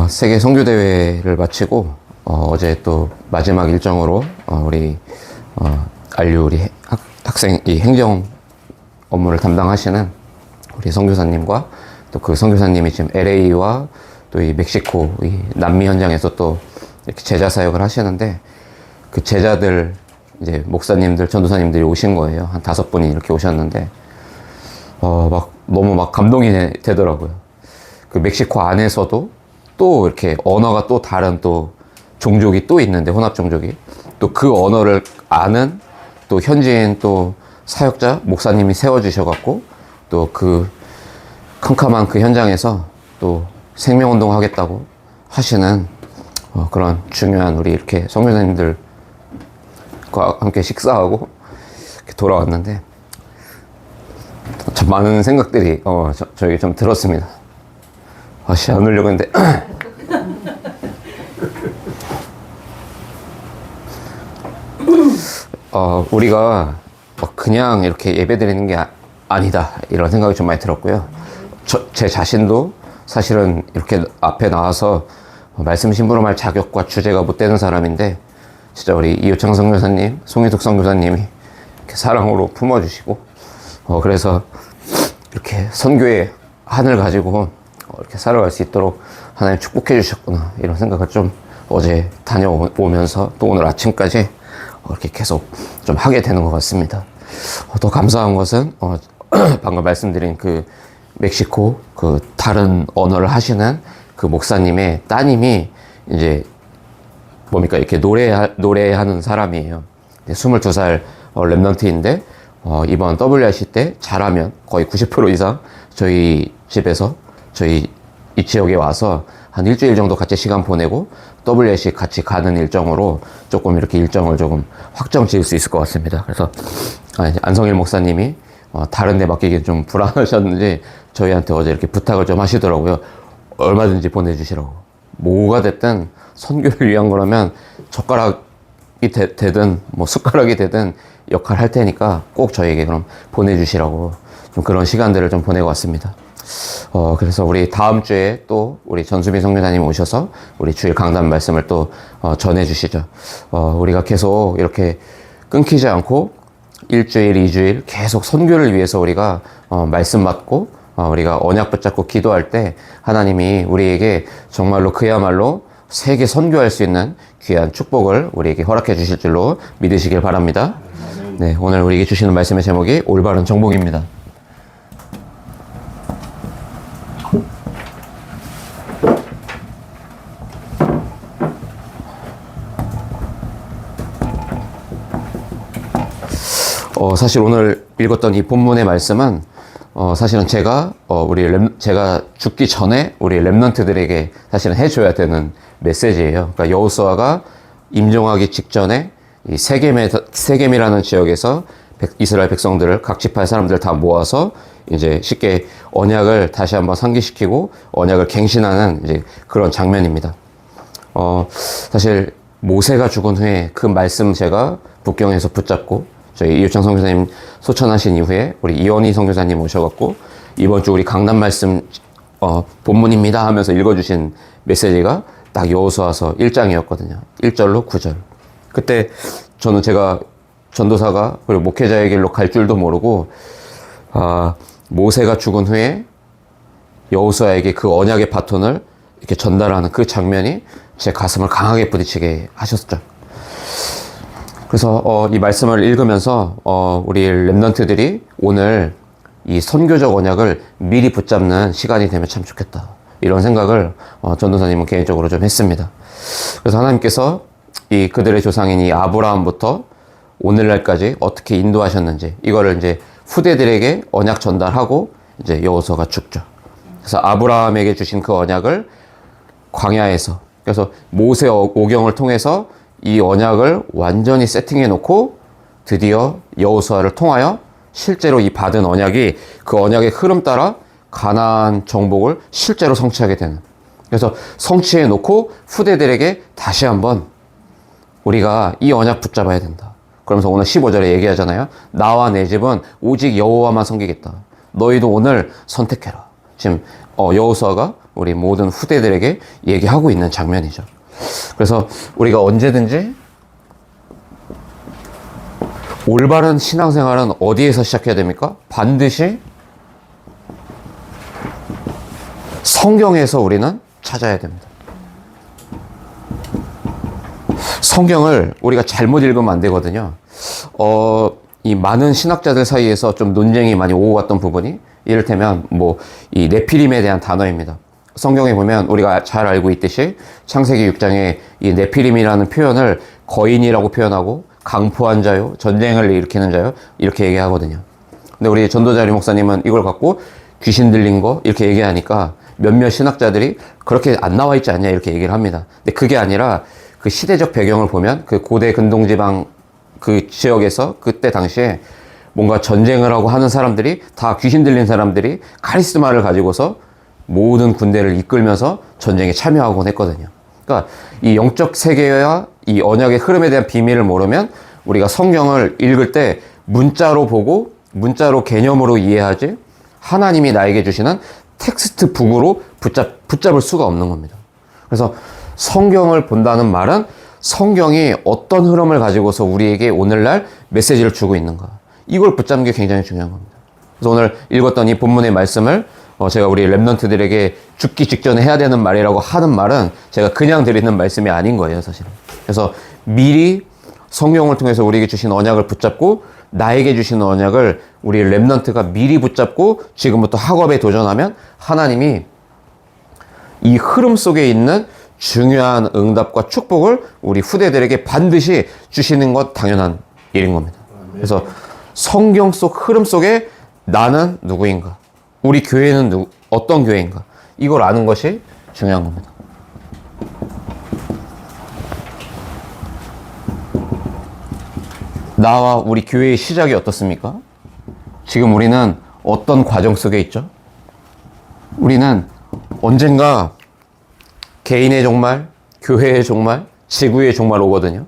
세계 선교대회를 마치고, 어제 또 마지막 일정으로, 우리, 안류 우리 학생, 이 행정 업무를 담당하시는 우리 선교사님과 또 그 선교사님이 지금 LA와 또 이 멕시코, 이 남미 현장에서 또 이렇게 제자 사역을 하시는데, 그 제자들, 이제 목사님들, 전도사님들이 오신 거예요. 한 5분이 이렇게 오셨는데, 너무 감동이 되더라고요. 그 멕시코 안에서도 또 이렇게 언어가 또 다른 또 종족이 또 있는데, 혼합 종족이. 또 그 언어를 아는 또 현지인 또 사역자, 목사님이 세워주셔갖고, 또 그 캄캄한 그 현장에서 또 생명운동 하겠다고 하시는 그런 중요한 우리 이렇게 선교사님들과 함께 식사하고 이렇게 돌아왔는데, 참 많은 생각들이 저에게 좀 들었습니다. 안 울려고 했는데 우리가 그냥 이렇게 예배 드리는 게 아니다, 이런 생각이 좀 많이 들었고요. 제 자신도 사실은 이렇게 앞에 나와서 말씀 심부름할 자격과 주제가 못 되는 사람인데, 진짜 우리 이효창 선교사님, 송희숙 선교사님이 이렇게 사랑으로 품어주시고, 그래서 이렇게 선교의 한을 가지고 이렇게 살아갈 수 있도록 하나님 축복해 주셨구나, 이런 생각을 좀 어제 다녀오면서 또 오늘 아침까지 이렇게 계속 좀 하게 되는 것 같습니다. 더 감사한 것은 방금 말씀드린 그 멕시코 그 다른 언어를 하시는 그 목사님의 따님이 이제 뭡니까, 이렇게 노래하는 사람이에요. 22살 랩넌트인데, 이번 WRC 때 잘하면 거의 90% 이상 저희 집에서 저희 이 지역에 와서 한 일주일 정도 같이 시간 보내고 WRC 같이 가는 일정으로 조금 이렇게 일정을 조금 확정 지을 수 있을 것 같습니다. 그래서 안성일 목사님이 다른 데 맡기기 좀 불안하셨는지 저희한테 어제 이렇게 부탁을 좀 하시더라고요. 얼마든지 보내주시라고. 뭐가 됐든 선교를 위한 거라면 젓가락이 되든 뭐 숟가락이 되든 역할 할 테니까 꼭 저희에게 그럼 보내주시라고 좀 그런 시간들을 좀 보내고 왔습니다. 그래서 우리 다음 주에 또 우리 전수빈 선교사님 오셔서 우리 주일 강단 말씀을 또 전해주시죠. 우리가 계속 이렇게 끊기지 않고 일주일, 2주일 계속 선교를 위해서 우리가 말씀 받고 우리가 언약 붙잡고 기도할 때 하나님이 우리에게 정말로 그야말로 세계 선교할 수 있는 귀한 축복을 우리에게 허락해 주실 줄로 믿으시길 바랍니다. 네, 오늘 우리에게 주시는 말씀의 제목이 올바른 정복입니다. 사실 오늘 읽었던 이 본문의 말씀은 사실은 제가 제가 죽기 전에 우리 렘넌트들에게 사실은 해줘야 되는 메시지예요. 그러니까 여호수아가 임종하기 직전에 이 세겜이라는 지역에서 이스라엘 백성들을 각 지파의 사람들 다 모아서 이제 쉽게 언약을 다시 한번 상기시키고 언약을 갱신하는 이제 그런 장면입니다. 사실 모세가 죽은 후에 그 말씀 제가 북경에서 붙잡고 저희 이효창 선교사님 소천하신 이후에 우리 이원희 선교사님 오셔갖고 이번 주 우리 강단 말씀 본문입니다 하면서 읽어주신 메시지가 딱 여호수아서 1장이었거든요. 1절로 9절. 그때 제가 전도사가 그리고 목회자의 길로 갈 줄도 모르고 모세가 죽은 후에 여호수아에게 그 언약의 바톤을 이렇게 전달하는 그 장면이 제 가슴을 강하게 부딪히게 하셨죠. 그래서 이 말씀을 읽으면서 우리 랩넌트들이 오늘 이 선교적 언약을 미리 붙잡는 시간이 되면 참 좋겠다, 이런 생각을 전도사님은 개인적으로 좀 했습니다. 그래서 하나님께서 이 그들의 조상인 이 아브라함부터 오늘날까지 어떻게 인도하셨는지 이거를 이제 후대들에게 언약 전달하고 이제 여호수아가 죽죠. 그래서 아브라함에게 주신 그 언약을 광야에서, 그래서 모세 오경을 통해서 이 언약을 완전히 세팅해 놓고 드디어 여호수아를 통하여 실제로 이 받은 언약이 그 언약의 흐름 따라 가나안 정복을 실제로 성취하게 되는, 그래서 성취해 놓고 후대들에게 다시 한번 우리가 이 언약 붙잡아야 된다. 그러면서 오늘 15절에 얘기하잖아요. 나와 내 집은 오직 여호와만 섬기겠다. 너희도 오늘 선택해라. 지금 여호수아가 우리 모든 후대들에게 얘기하고 있는 장면이죠. 그래서 우리가 언제든지 올바른 신앙생활은 어디에서 시작해야 됩니까? 반드시 성경에서 우리는 찾아야 됩니다. 성경을 우리가 잘못 읽으면 안 되거든요. 이 많은 신학자들 사이에서 좀 논쟁이 많이 오고 갔던 부분이 이를테면 이 네피림에 대한 단어입니다. 성경에 보면 우리가 잘 알고 있듯이 창세기 6장에 이 네피림이라는 표현을 거인이라고 표현하고 강포한 자요, 전쟁을 일으키는 자요, 이렇게 얘기하거든요. 근데 우리 전도자리 목사님은 이걸 갖고 귀신 들린 거 이렇게 얘기하니까 몇몇 신학자들이 그렇게 안 나와 있지 않냐 이렇게 얘기를 합니다. 근데 그게 아니라 그 시대적 배경을 보면 그 고대 근동지방 그 지역에서 그때 당시에 뭔가 전쟁을 하고 하는 사람들이 다 귀신 들린 사람들이 카리스마를 가지고서 모든 군대를 이끌면서 전쟁에 참여하곤 했거든요. 그러니까 이 영적 세계와 이 언약의 흐름에 대한 비밀을 모르면 우리가 성경을 읽을 때 문자로 보고 문자로 개념으로 이해하지 하나님이 나에게 주시는 텍스트북으로 붙잡을 수가 없는 겁니다. 그래서 성경을 본다는 말은 성경이 어떤 흐름을 가지고서 우리에게 오늘날 메시지를 주고 있는가, 이걸 붙잡는 게 굉장히 중요한 겁니다. 그래서 오늘 읽었던 이 본문의 말씀을 제가 우리 랩런트들에게 죽기 직전에 해야 되는 말이라고 하는 말은 제가 그냥 드리는 말씀이 아닌 거예요, 사실은. 그래서 미리 성경을 통해서 우리에게 주신 언약을 붙잡고 나에게 주신 언약을 우리 랩런트가 미리 붙잡고 지금부터 학업에 도전하면 하나님이 이 흐름 속에 있는 중요한 응답과 축복을 우리 후대들에게 반드시 주시는 것 당연한 일인 겁니다. 그래서 성경 속 흐름 속에 나는 누구인가, 우리 교회는 어떤 교회인가, 이걸 아는 것이 중요한 겁니다. 나와 우리 교회의 시작이 어떻습니까? 지금 우리는 어떤 과정 속에 있죠? 우리는 언젠가 개인의 종말, 교회의 종말, 지구의 종말 오거든요.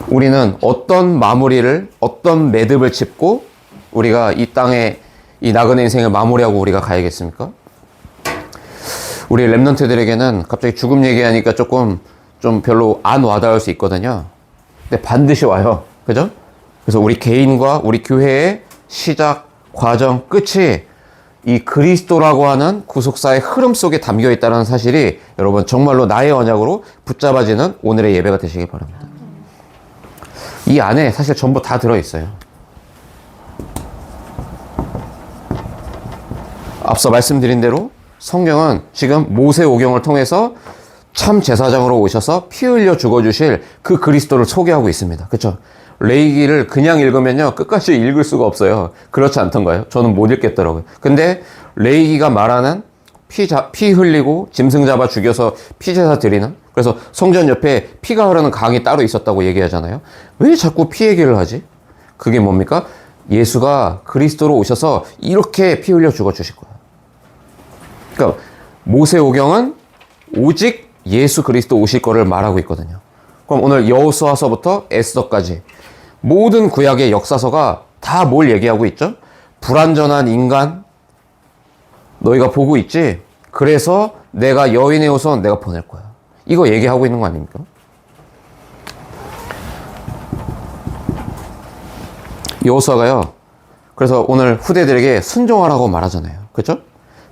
우리는 어떤 마무리를, 어떤 매듭을 짚고 우리가 이 땅에 이 나그네 인생을 마무리하고 우리가 가야겠습니까? 우리 랩런트들에게는 갑자기 죽음 얘기하니까 좀 별로 안 와닿을 수 있거든요. 근데 반드시 와요. 그죠? 그래서 우리 개인과 우리 교회의 시작, 과정, 끝이 이 그리스도라고 하는 구속사의 흐름 속에 담겨 있다는 사실이 여러분 정말로 나의 언약으로 붙잡아지는 오늘의 예배가 되시길 바랍니다. 이 안에 사실 전부 다 들어있어요. 앞서 말씀드린 대로 성경은 지금 모세오경을 통해서 참 제사장으로 오셔서 피 흘려 죽어주실 그 그리스도를 소개하고 있습니다. 그렇죠? 레위기를 그냥 읽으면요 끝까지 읽을 수가 없어요. 그렇지 않던가요? 저는 못 읽겠더라고요. 근데 레위기가 말하는 피 흘리고 짐승 잡아 죽여서 피제사 드리는, 그래서 성전 옆에 피가 흐르는 강이 따로 있었다고 얘기하잖아요. 왜 자꾸 피 얘기를 하지? 그게 뭡니까? 예수가 그리스도로 오셔서 이렇게 피 흘려 죽어주실 거예요. 그러니까 모세오경은 오직 예수 그리스도 오실 거를 말하고 있거든요. 그럼 오늘 여호수아서부터 에스더까지 모든 구약의 역사서가 다 뭘 얘기하고 있죠? 불완전한 인간 너희가 보고 있지? 그래서 내가 여인의 후손 내가 보낼 거야. 이거 얘기하고 있는 거 아닙니까? 여호수아가요. 그래서 오늘 후대들에게 순종하라고 말하잖아요. 그렇죠?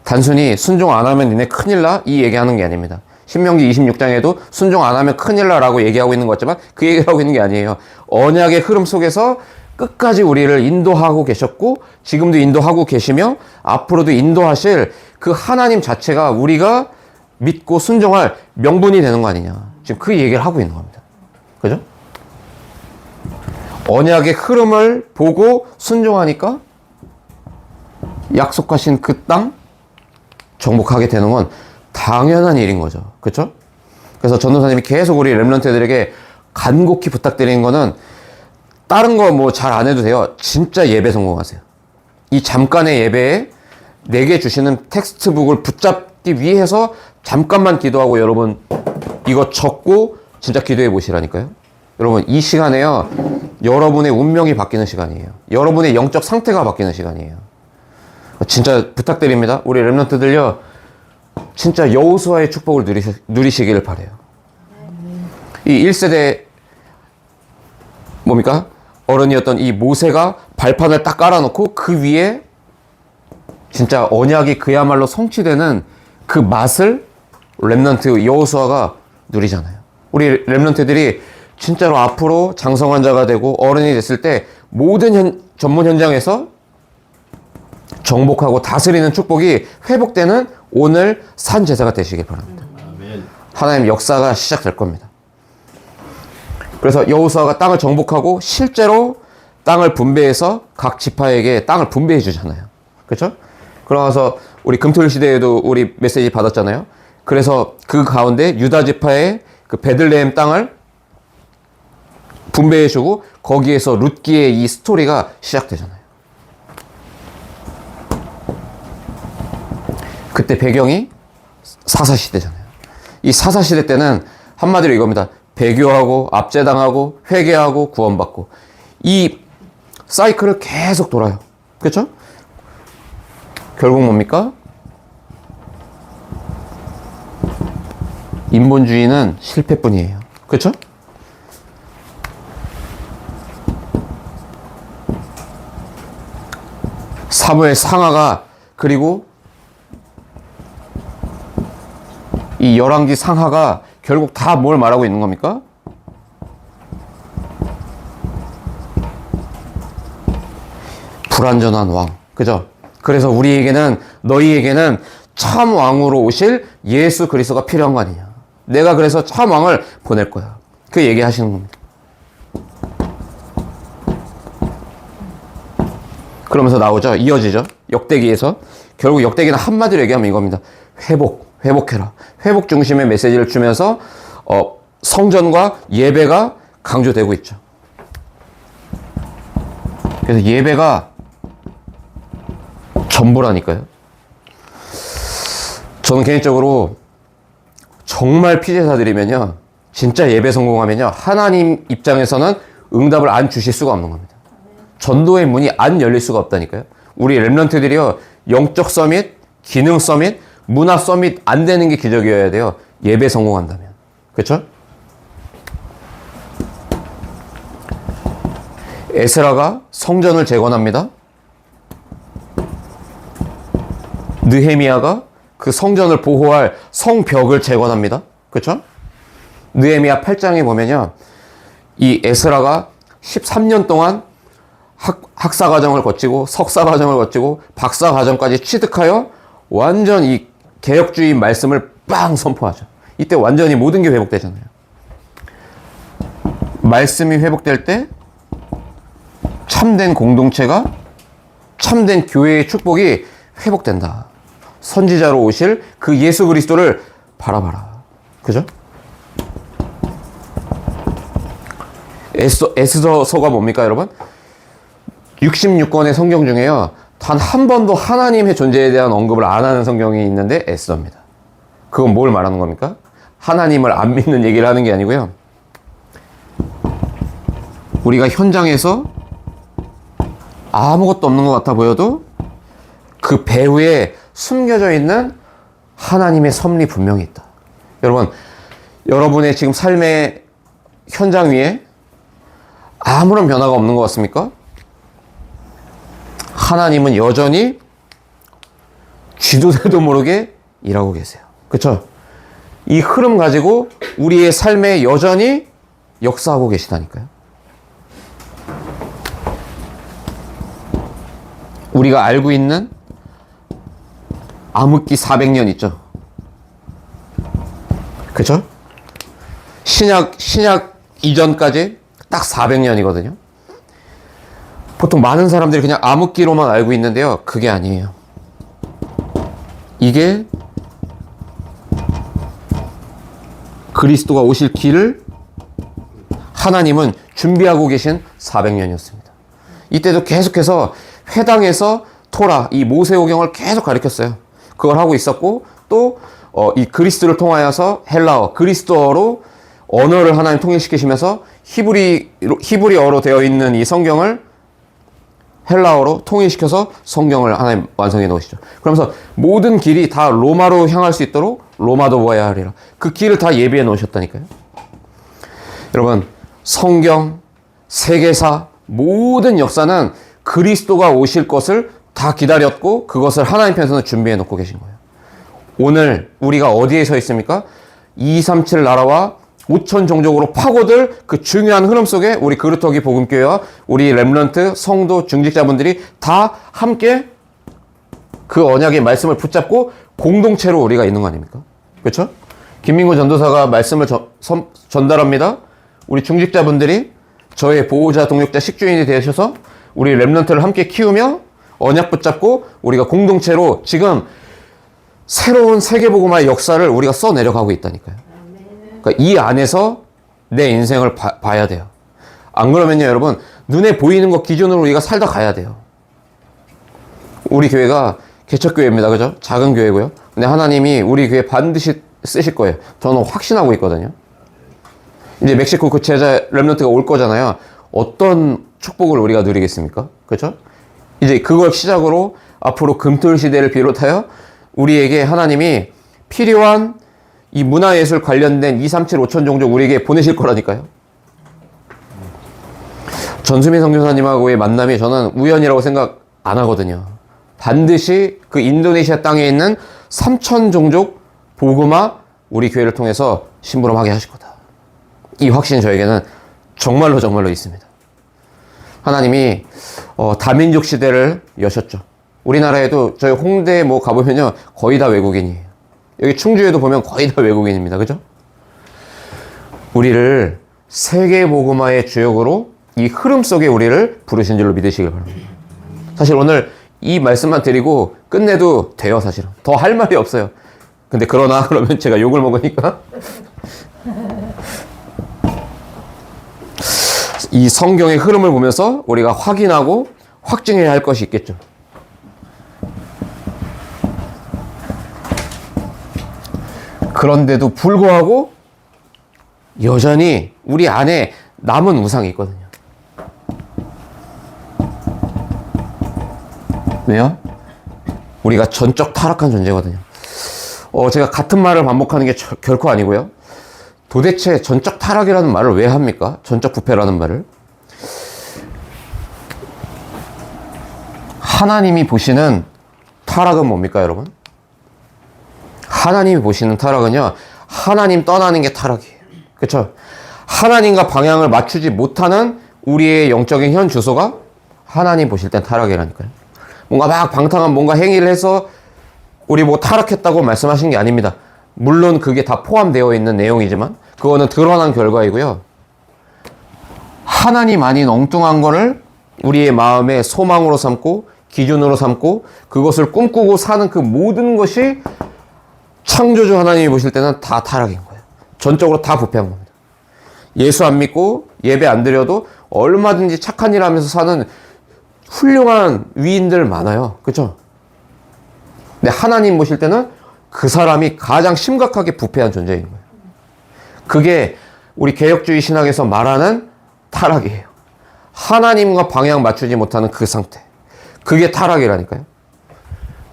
단순히 순종 안 하면 니네 큰일 나? 이 얘기하는 게 아닙니다. 신명기 26장에도 순종 안 하면 큰일 나라고 얘기하고 있는 것 같지만 그 얘기를 하고 있는 게 아니에요. 언약의 흐름 속에서 끝까지 우리를 인도하고 계셨고 지금도 인도하고 계시며 앞으로도 인도하실 그 하나님 자체가 우리가 믿고 순종할 명분이 되는 거 아니냐. 지금 그 얘기를 하고 있는 겁니다. 그죠? 언약의 흐름을 보고 순종하니까 약속하신 그 땅 정복하게 되는 건 당연한 일인 거죠. 그렇죠? 그래서 전도사님이 계속 우리 랩런트들에게 간곡히 부탁드리는 거는 다른 거 뭐 잘 안 해도 돼요. 진짜 예배 성공하세요. 이 잠깐의 예배에 내게 주시는 텍스트북을 붙잡기 위해서 잠깐만 기도하고 여러분 이거 적고 진짜 기도해 보시라니까요. 여러분 이 시간에요. 여러분의 운명이 바뀌는 시간이에요. 여러분의 영적 상태가 바뀌는 시간이에요. 진짜 부탁드립니다. 우리 렘넌트들요, 진짜 여호수아의 축복을 누리시기를 바래요. 이 1세대 뭡니까? 어른이었던 이 모세가 발판을 딱 깔아놓고 그 위에 진짜 언약이 그야말로 성취되는 그 맛을 렘넌트 여호수아가 누리잖아요. 우리 렘넌트들이 진짜로 앞으로 장성한 자가 되고 어른이 됐을 때 모든 전문 현장에서 정복하고 다스리는 축복이 회복되는 오늘 산 제사가 되시길 바랍니다. 하나님 역사가 시작될 겁니다. 그래서 여호수아가 땅을 정복하고 실제로 땅을 분배해서 각 지파에게 땅을 분배해 주잖아요. 그렇죠? 그러면서 우리 금토일 시대에도 우리 메시지 받았잖아요. 그래서 그 가운데 유다 지파의 그 베들레헴 땅을 분배해 주고 거기에서 룻기의 이 스토리가 시작되잖아요. 그때 배경이 사사시대잖아요. 이 사사시대 때는 한마디로 이겁니다. 배교하고 압제당하고 회개하고 구원받고 이 사이클을 계속 돌아요. 그렇죠? 결국 뭡니까? 인본주의는 실패뿐이에요. 그렇죠? 사무엘 상하가 그리고 이 열왕기 상하가 결국 다 뭘 말하고 있는 겁니까? 불완전한 왕. 그죠? 그래서 우리에게는 너희에게는 참 왕으로 오실 예수 그리스도가 필요한 거 아니냐. 내가 그래서 참 왕을 보낼 거야. 그 얘기하시는 겁니다. 그러면서 나오죠. 이어지죠. 역대기에서. 결국 역대기는 한마디로 얘기하면 이겁니다. 회복해라. 회복 중심의 메시지를 주면서 성전과 예배가 강조되고 있죠. 그래서 예배가 전부라니까요. 저는 개인적으로 정말 피제사드리면요, 진짜 예배 성공하면요, 하나님 입장에서는 응답을 안 주실 수가 없는 겁니다. 전도의 문이 안 열릴 수가 없다니까요. 우리 렘넌트들이요, 영적 서밋, 기능 서밋, 문화 서밋 안 되는 게 기적이어야 돼요. 예배 성공한다면. 그렇죠? 에스라가 성전을 재건합니다. 느헤미야가 그 성전을 보호할 성벽을 재건합니다. 그렇죠? 느헤미야 8장에 보면요, 이 에스라가 13년 동안 학사 과정을 거치고 석사 과정을 거치고 박사 과정까지 취득하여 완전 이 개혁주의 말씀을 빵 선포하죠. 이때 완전히 모든 게 회복되잖아요. 말씀이 회복될 때 참된 공동체가, 참된 교회의 축복이 회복된다. 선지자로 오실 그 예수 그리스도를 바라봐라. 그죠? 에스더서가 뭡니까, 여러분? 66권의 성경 중에요, 단 한 번도 하나님의 존재에 대한 언급을 안 하는 성경이 있는데 에스더입니다. 그건 뭘 말하는 겁니까? 하나님을 안 믿는 얘기를 하는 게 아니고요, 우리가 현장에서 아무것도 없는 것 같아 보여도 그 배후에 숨겨져 있는 하나님의 섭리 분명히 있다. 여러분, 여러분의 지금 삶의 현장 위에 아무런 변화가 없는 것 같습니까? 하나님은 여전히 쥐도 새도 모르게 일하고 계세요. 그렇죠? 이 흐름 가지고 우리의 삶에 여전히 역사하고 계시다니까요. 우리가 알고 있는 암흑기 400년 있죠. 그렇죠? 신약 이전까지 딱 400년이거든요. 보통 많은 사람들이 그냥 암흑기로만 알고 있는데요, 그게 아니에요. 이게 그리스도가 오실 길을 하나님은 준비하고 계신 400년이었습니다. 이때도 계속해서 회당에서 토라, 이 모세오경을 계속 가르쳤어요. 그걸 하고 있었고, 또 이 그리스도를 통하여서 헬라어, 그리스도어로 언어를 하나님 통일시키시면서 히브리어로 되어 있는 이 성경을 헬라어로 통일시켜서 성경을 하나님 완성해 놓으시죠. 그러면서 모든 길이 다 로마로 향할 수 있도록 로마도 보아야 하리라. 그 길을 다 예비해 놓으셨다니까요. 여러분, 성경, 세계사, 모든 역사는 그리스도가 오실 것을 다 기다렸고 그것을 하나님 편에서는 준비해 놓고 계신 거예요. 오늘 우리가 어디에 서 있습니까? 237 나라와 5천 종족으로 파고들 그 중요한 흐름 속에 우리 그루터기 복음교회와 우리 렘넌트, 성도, 중직자분들이 다 함께 그 언약의 말씀을 붙잡고 공동체로 우리가 있는 거 아닙니까? 그렇죠? 김민구 전도사가 말씀을 전달합니다. 우리 중직자분들이 저의 보호자, 동역자, 식주인이 되셔서 우리 렘넌트를 함께 키우며 언약 붙잡고 우리가 공동체로 지금 새로운 세계복음화의 역사를 우리가 써내려가고 있다니까요. 그러니까 이 안에서 내 인생을 봐야 돼요. 안 그러면요, 여러분, 눈에 보이는 것 기준으로 우리가 살다 가야 돼요. 우리 교회가 개척교회입니다. 그죠? 작은 교회고요. 근데 하나님이 우리 교회 반드시 쓰실 거예요. 저는 확신하고 있거든요. 이제 멕시코 그 제자 렘넌트가 올 거잖아요. 어떤 축복을 우리가 누리겠습니까? 그렇죠? 이제 그걸 시작으로 앞으로 금토일 시대를 비롯하여 우리에게 하나님이 필요한 이 문화예술 관련된 237 5천 종족 우리에게 보내실 거라니까요. 전수민 선교사님하고의 만남이 저는 우연이라고 생각 안 하거든요. 반드시 그 인도네시아 땅에 있는 3천 종족 복음화 우리 교회를 통해서 심부름하게 하실 거다. 이 확신이 저에게는 정말로 정말로 있습니다. 하나님이 다민족 시대를 여셨죠. 우리나라에도 저희 홍대 뭐 가보면요 거의 다 외국인이에요. 여기 충주에도 보면 거의 다 외국인입니다. 그죠? 우리를 세계복음화의 주역으로 이 흐름 속에 우리를 부르신 줄로 믿으시길 바랍니다. 사실 오늘 이 말씀만 드리고 끝내도 돼요. 사실은 더 할 말이 없어요. 근데 그러면 제가 욕을 먹으니까 이 성경의 흐름을 보면서 우리가 확인하고 확증해야 할 것이 있겠죠. 그런데도 불구하고 여전히 우리 안에 남은 우상이 있거든요. 왜요? 우리가 전적 타락한 존재거든요. 제가 같은 말을 반복하는 게 결코 아니고요. 도대체 전적 타락이라는 말을 왜 합니까? 전적 부패라는 말을. 하나님이 보시는 타락은 뭡니까, 여러분? 하나님이 보시는 타락은요, 하나님 떠나는 게 타락이에요. 그렇죠? 하나님과 방향을 맞추지 못하는 우리의 영적인 현 주소가 하나님 보실 땐 타락이라니까요. 뭔가 막 방탕한 뭔가 행위를 해서 우리 뭐 타락했다고 말씀하신 게 아닙니다. 물론 그게 다 포함되어 있는 내용이지만 그거는 드러난 결과이고요. 하나님 아닌 엉뚱한 거를 우리의 마음의 소망으로 삼고 기준으로 삼고 그것을 꿈꾸고 사는 그 모든 것이 창조주 하나님이 보실 때는 다 타락인 거예요. 전적으로 다 부패한 겁니다. 예수 안 믿고 예배 안 드려도 얼마든지 착한 일 하면서 사는 훌륭한 위인들 많아요. 그렇죠? 근데 하나님 보실 때는 그 사람이 가장 심각하게 부패한 존재인 거예요. 그게 우리 개혁주의 신학에서 말하는 타락이에요. 하나님과 방향 맞추지 못하는 그 상태. 그게 타락이라니까요.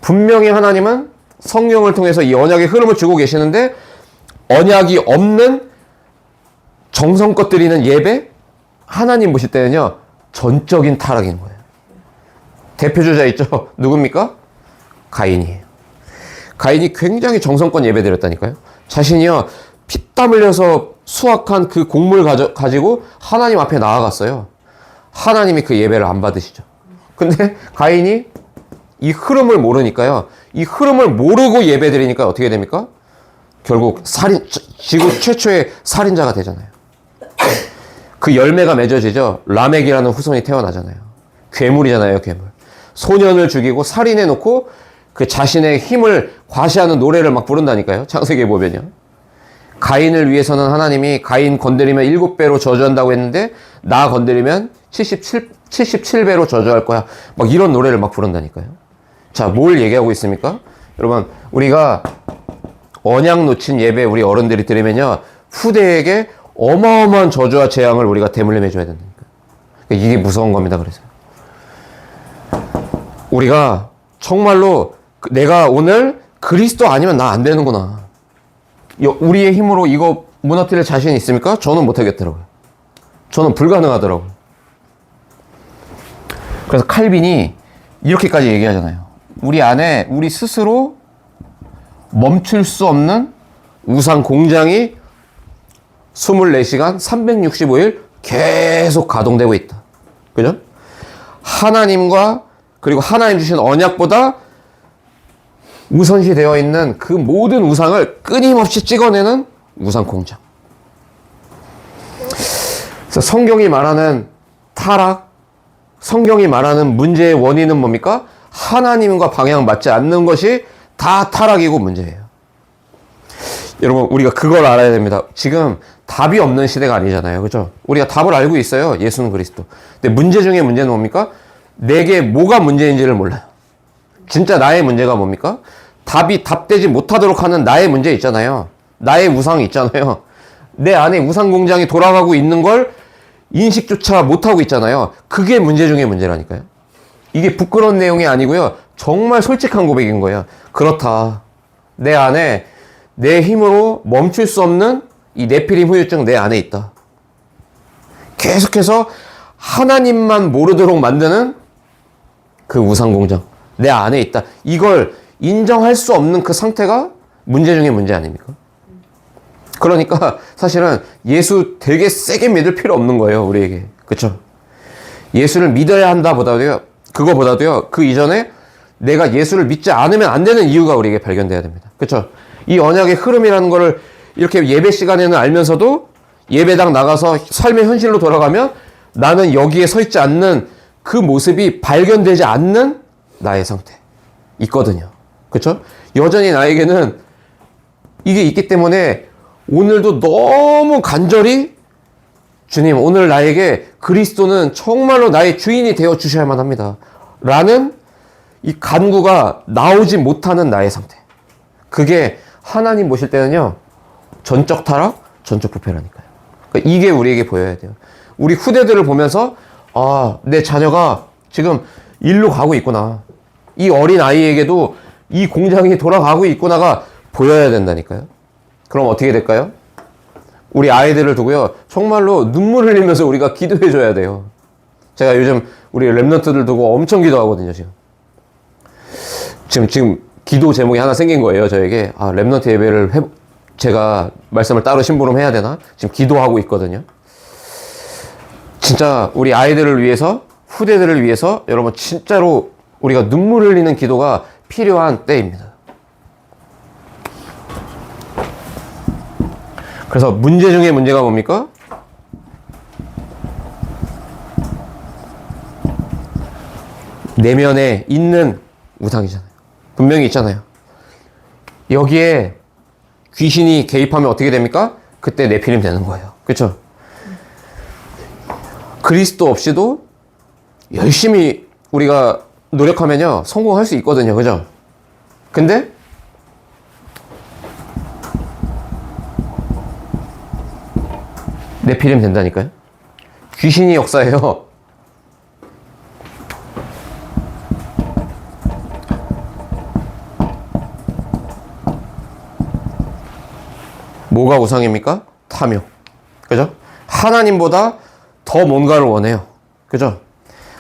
분명히 하나님은 성경을 통해서 이 언약의 흐름을 주고 계시는데 언약이 없는 정성껏 드리는 예배? 하나님 보실 때는요. 전적인 타락인 거예요. 대표주자 있죠? 누굽니까? 가인이에요. 가인이 굉장히 정성껏 예배 드렸다니까요. 자신이요. 피땀 흘려서 수확한 그 곡물 가지고 하나님 앞에 나아갔어요. 하나님이 그 예배를 안 받으시죠. 근데 가인이 이 흐름을 모르니까요. 이 흐름을 모르고 예배 드리니까 어떻게 됩니까? 결국 지구 최초의 살인자가 되잖아요. 그 열매가 맺어지죠. 라멕이라는 후손이 태어나잖아요. 괴물이잖아요, 괴물. 소년을 죽이고 살인해 놓고 그 자신의 힘을 과시하는 노래를 막 부른다니까요. 창세기에 보면요. 가인을 위해서는 하나님이 가인 건드리면 7배로 저주한다고 했는데 나 건드리면 77배로 저주할 거야. 막 이런 노래를 막 부른다니까요. 자, 뭘 얘기하고 있습니까? 여러분, 우리가 언약 놓친 예배 우리 어른들이 드리면요. 후대에게 어마어마한 저주와 재앙을 우리가 대물림해 줘야 된다니까. 이게 무서운 겁니다. 그래서 우리가 정말로 내가 오늘 그리스도 아니면 나 안 되는구나. 우리의 힘으로 이거 무너뜨릴 자신이 있습니까? 저는 못하겠더라고요. 저는 불가능하더라고요. 그래서 칼빈이 이렇게까지 얘기하잖아요. 우리 안에 우리 스스로 멈출 수 없는 우상 공장이 24시간 365일 계속 가동되고 있다. 그죠? 하나님과 그리고 하나님 주신 언약보다 우선시 되어 있는 그 모든 우상을 끊임없이 찍어내는 우상 공장. 그래서 성경이 말하는 타락, 성경이 말하는 문제의 원인은 뭡니까? 하나님과 방향 맞지 않는 것이 다 타락이고 문제예요. 여러분, 우리가 그걸 알아야 됩니다. 지금 답이 없는 시대가 아니잖아요. 그죠? 우리가 답을 알고 있어요. 예수는 그리스도. 근데 문제 중에 문제는 뭡니까? 내게 뭐가 문제인지를 몰라요. 진짜 나의 문제가 뭡니까? 답이 답되지 못하도록 하는 나의 문제 있잖아요. 나의 우상이 있잖아요. 내 안에 우상 공장이 돌아가고 있는 걸 인식조차 못하고 있잖아요. 그게 문제 중에 문제라니까요. 이게 부끄러운 내용이 아니고요. 정말 솔직한 고백인 거예요. 그렇다. 내 안에 내 힘으로 멈출 수 없는 이 네피림 후유증 내 안에 있다. 계속해서 하나님만 모르도록 만드는 그 우상 공장 내 안에 있다. 이걸 인정할 수 없는 그 상태가 문제 중에 문제 아닙니까? 그러니까 사실은 예수 되게 세게 믿을 필요 없는 거예요, 우리에게. 그렇죠? 예수를 믿어야 한다 보다도요. 그거보다도요. 그 이전에 내가 예수를 믿지 않으면 안 되는 이유가 우리에게 발견돼야 됩니다. 그렇죠? 이 언약의 흐름이라는 거를 이렇게 예배 시간에는 알면서도 예배당 나가서 삶의 현실로 돌아가면 나는 여기에 서 있지 않는 그 모습이 발견되지 않는 나의 상태 있거든요. 그렇죠? 여전히 나에게는 이게 있기 때문에 오늘도 너무 간절히 주님, 오늘 나에게 그리스도는 정말로 나의 주인이 되어 주셔야만 합니다. 라는 이 간구가 나오지 못하는 나의 상태. 그게 하나님 보실 때는요, 전적 타락, 전적 부패라니까요. 그러니까 이게 우리에게 보여야 돼요. 우리 후대들을 보면서, 아, 내 자녀가 지금 일로 가고 있구나. 이 어린 아이에게도 이 공장이 돌아가고 있구나가 보여야 된다니까요. 그럼 어떻게 될까요? 우리 아이들을 두고요, 정말로 눈물을 흘리면서 우리가 기도해 줘야 돼요. 제가 요즘 우리 랩런트들 두고 엄청 기도하거든요, 지금 기도 제목이 하나 생긴 거예요, 저에게. 아, 랩런트 예배를 제가 말씀을 따로 심부름 해야 되나? 지금 기도하고 있거든요. 진짜 우리 아이들을 위해서, 후대들을 위해서 여러분 진짜로 우리가 눈물 흘리는 기도가 필요한 때입니다. 그래서 문제 중에 문제가 뭡니까? 내면에 있는 우상이잖아요. 분명히 있잖아요. 여기에 귀신이 개입하면 어떻게 됩니까? 그때 네피림 되는 거예요. 그렇죠? 그리스도 없이도 열심히 우리가 노력하면요, 성공할 수 있거든요. 그죠? 근데 네피림 된다니까요? 귀신이 역사예요. 뭐가 우상입니까? 탐욕. 그죠? 하나님보다 더 뭔가를 원해요. 그죠?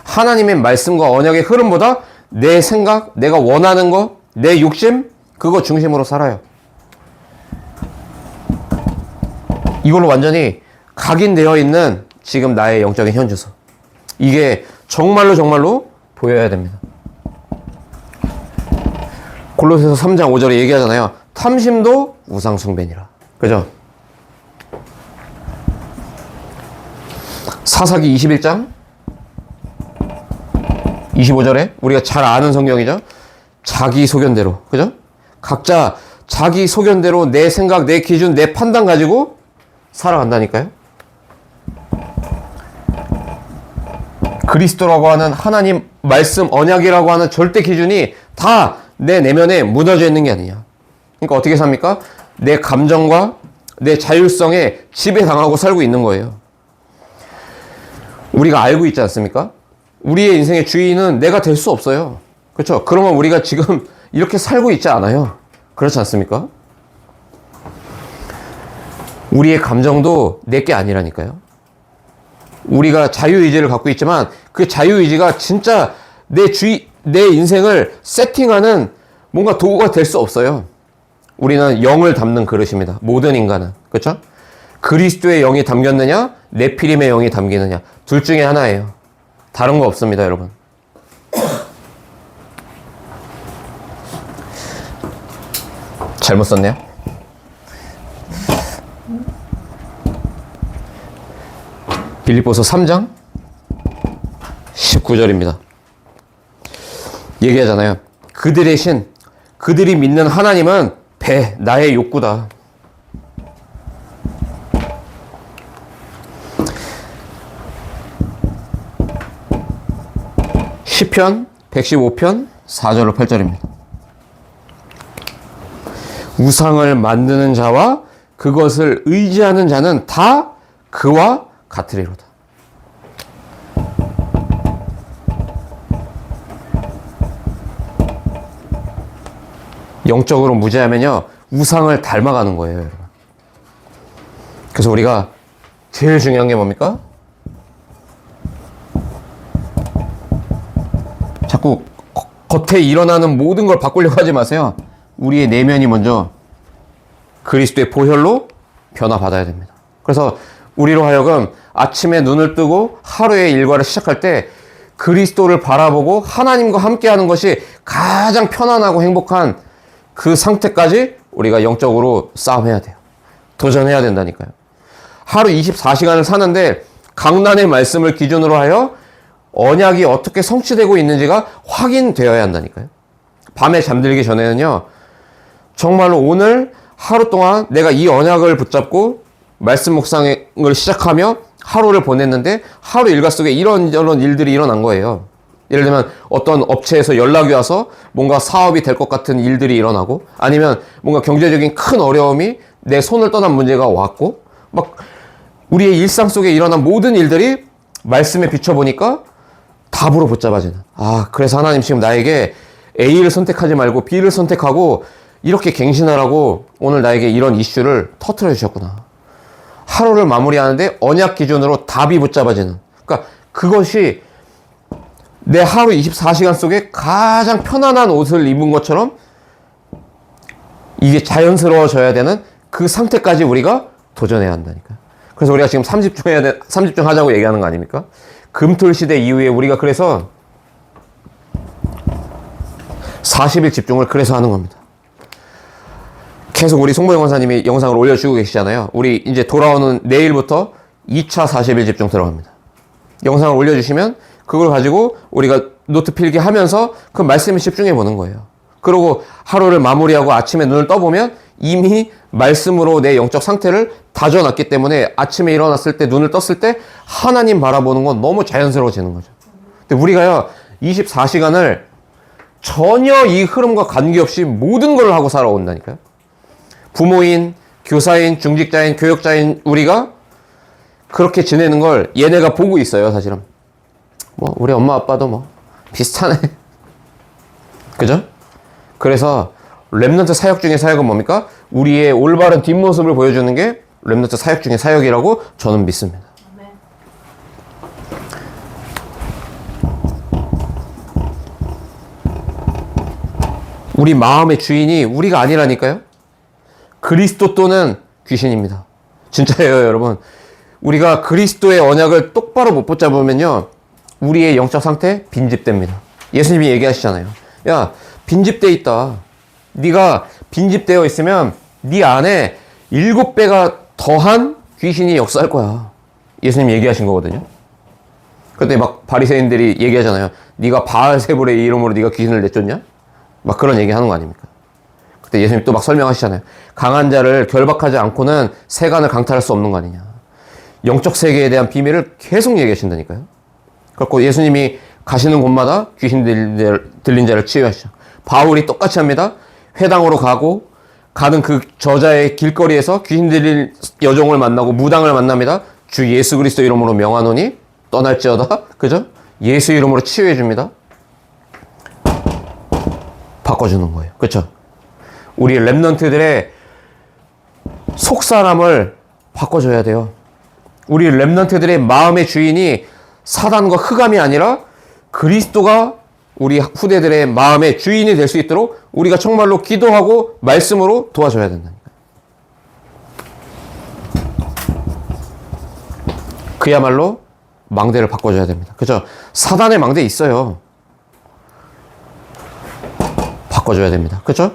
하나님의 말씀과 언약의 흐름보다 내 생각, 내가 원하는 거, 내 욕심, 그거 중심으로 살아요. 이걸로 완전히 각인되어 있는 지금 나의 영적인 현주소. 이게 정말로 보여야 됩니다. 골로새서 3장 5절에 얘기하잖아요. 탐심도 우상숭배니라. 그죠? 사사기 21장 25절에 우리가 잘 아는 성경이죠. 자기 소견대로. 그죠? 각자 자기 소견대로 내 생각, 내 기준, 내 판단 가지고 살아간다니까요. 그리스도라고 하는 하나님 말씀, 언약이라고 하는 절대 기준이 다 내 내면에 묻어져 있는 게 아니냐. 그러니까 어떻게 삽니까? 내 감정과 내 자율성에 지배당하고 살고 있는 거예요. 우리가 알고 있지 않습니까? 우리의 인생의 주인은 내가 될 수 없어요. 그렇죠? 그러면 우리가 지금 이렇게 살고 있지 않아요. 그렇지 않습니까? 우리의 감정도 내게 아니라니까요. 우리가 자유의지를 갖고 있지만 그 자유의지가 진짜 내 인생을 세팅하는 뭔가 도구가 될 수 없어요. 우리는 영을 담는 그릇입니다. 모든 인간은. 그렇죠? 그리스도의 영이 담겼느냐, 네피림의 영이 담기느냐. 둘 중에 하나예요. 다른 거 없습니다, 여러분. 잘못 썼네요. 빌립보서 3장 19절입니다. 얘기하잖아요. 그들의 신, 그들이 믿는 하나님은 나의 욕구다. 시편 115편 4절로 8절입니다. 우상을 만드는 자와 그것을 의지하는 자는 다 그와 같으리로다. 영적으로 무죄하면요, 우상을 닮아가는 거예요, 여러분. 그래서 우리가 제일 중요한 게 뭡니까? 자꾸 겉에 일어나는 모든 걸 바꾸려고 하지 마세요. 우리의 내면이 먼저 그리스도의 보혈로 변화받아야 됩니다. 그래서 우리로 하여금 아침에 눈을 뜨고 하루의 일과를 시작할 때 그리스도를 바라보고 하나님과 함께하는 것이 가장 편안하고 행복한 그 상태까지 우리가 영적으로 싸움해야 돼요. 도전해야 된다니까요. 하루 24시간을 사는데 강단의 말씀을 기준으로 하여 언약이 어떻게 성취되고 있는지가 확인되어야 한다니까요. 밤에 잠들기 전에는요, 정말로 오늘 하루 동안 내가 이 언약을 붙잡고 말씀 묵상을 시작하며 하루를 보냈는데 하루 일과 속에 이런 일들이 일어난 거예요. 예를 들면 어떤 업체에서 연락이 와서 뭔가 사업이 될 것 같은 일들이 일어나고, 아니면 뭔가 경제적인 큰 어려움이 내 손을 떠난 문제가 왔고, 막 우리의 일상 속에 일어난 모든 일들이 말씀에 비춰보니까 답으로 붙잡아지는. 그래서 하나님 지금 나에게 A를 선택하지 말고 B를 선택하고 이렇게 갱신하라고 오늘 나에게 이런 이슈를 터뜨려 주셨구나. 하루를 마무리하는데 언약 기준으로 답이 붙잡아지는. 그러니까 그것이 내 하루 24시간 속에 가장 편안한 옷을 입은 것처럼 이게 자연스러워져야 되는 그 상태까지 우리가 도전해야 한다니까. 그래서 우리가 지금 30중 하자고 얘기하는 거 아닙니까? 금토일 시대 이후에 우리가 그래서 40일 집중을 그래서 하는 겁니다. 계속 우리 송보영 원사님이 영상을 올려주고 계시잖아요. 우리 이제 돌아오는 내일부터 2차 40일 집중 들어갑니다. 영상을 올려주시면 그걸 가지고 우리가 노트 필기 하면서 그 말씀에 집중해 보는 거예요. 그리고 하루를 마무리하고 아침에 눈을 떠보면 이미 말씀으로 내 영적 상태를 다져놨기 때문에 아침에 일어났을 때 눈을 떴을 때 하나님 바라보는 건 너무 자연스러워지는 거죠. 근데 우리가요, 24시간을 전혀 이 흐름과 관계없이 모든 걸 하고 살아온다니까요. 부모인, 교사인, 중직자인, 교역자인 우리가 그렇게 지내는 걸 얘네가 보고 있어요, 사실은. 우리 엄마 아빠도 비슷하네. 그죠? 그래서 렘넌트 사역 중의 사역은 뭡니까? 우리의 올바른 뒷모습을 보여주는 게 렘넌트 사역 중의 사역이라고 저는 믿습니다. 우리 마음의 주인이 우리가 아니라니까요. 그리스도 또는 귀신입니다. 진짜예요, 여러분. 우리가 그리스도의 언약을 똑바로 못 붙잡으면요, 우리의 영적 상태 빈집됩니다. 예수님이 얘기하시잖아요. 야, 빈집돼 있다. 네가 빈집되어 있으면 네 안에 7배가 더한 귀신이 역사할 거야. 예수님이 얘기하신 거거든요. 그때 막 바리새인들이 얘기하잖아요. 네가 바알세불의 이름으로 네가 귀신을 내쫓냐? 막 그런 얘기하는 거 아닙니까? 그때 예수님 또 막 설명하시잖아요. 강한 자를 결박하지 않고는 세간을 강탈할 수 없는 거 아니냐. 영적 세계에 대한 비밀을 계속 얘기하신다니까요. 그래서 예수님이 가시는 곳마다 귀신 들린 자를 치유하시죠. 바울이 똑같이 합니다. 회당으로 가는 그 저자의 길거리에서 귀신 들린 여종을 만나고 무당을 만납니다. 주 예수 그리스도 이름으로 명하노니 떠날지어다. 그죠? 예수 이름으로 치유해 줍니다. 바꿔주는 거예요. 그렇죠? 우리 렘넌트들의 속사람을 바꿔줘야 돼요. 우리 렘넌트들의 마음의 주인이 사단과 흑암이 아니라 그리스도가 우리 후대들의 마음의 주인이 될 수 있도록 우리가 정말로 기도하고 말씀으로 도와줘야 된다니까요. 그야말로 망대를 바꿔줘야 됩니다. 그죠? 사단의 망대 있어요. 바꿔줘야 됩니다. 그죠?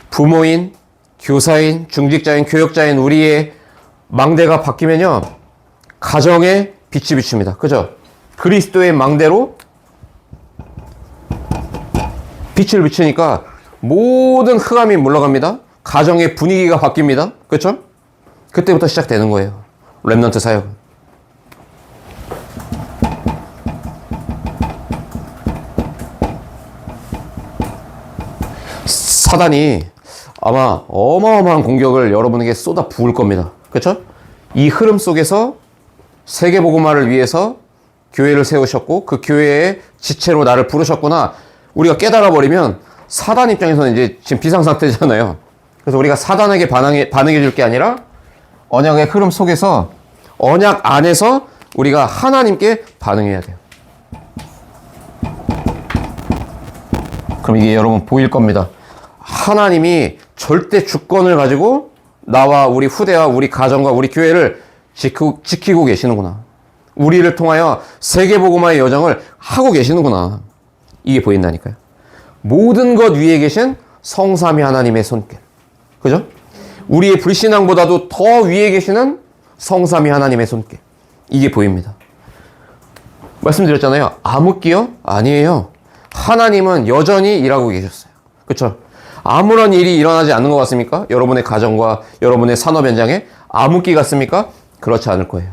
부모인, 교사인, 중직자인, 교역자인 우리의 망대가 바뀌면요. 가정에 빛이 비춥니다. 그죠? 그리스도의 망대로 빛을 비추니까 모든 흑암이 물러갑니다. 가정의 분위기가 바뀝니다. 그렇죠? 그때부터 시작되는 거예요. 렘넌트 사역은. 사단이 아마 어마어마한 공격을 여러분에게 쏟아 부을 겁니다. 그렇죠? 이 흐름 속에서 세계복음화를 위해서 교회를 세우셨고 그 교회의 지체로 나를 부르셨구나. 우리가 깨달아 버리면 사단 입장에서는 이제 지금 비상상태잖아요. 그래서 우리가 사단에게 반응해 줄 게 아니라 언약의 흐름 속에서 언약 안에서 우리가 하나님께 반응해야 돼요. 그럼 이게 여러분 보일 겁니다. 하나님이 절대 주권을 가지고 나와 우리 후대와 우리 가정과 우리 교회를 지키고 계시는구나. 우리를 통하여 세계복음화의 여정을 하고 계시는구나. 이게 보인다니까요. 모든 것 위에 계신 성삼위 하나님의 손길. 그죠? 우리의 불신앙보다도 더 위에 계시는 성삼위 하나님의 손길. 이게 보입니다. 말씀드렸잖아요. 암흑기요? 아니에요. 하나님은 여전히 일하고 계셨어요. 그렇죠? 아무런 일이 일어나지 않는 것 같습니까? 여러분의 가정과 여러분의 산업 현장에 암흑기 같습니까? 그렇지 않을 거예요.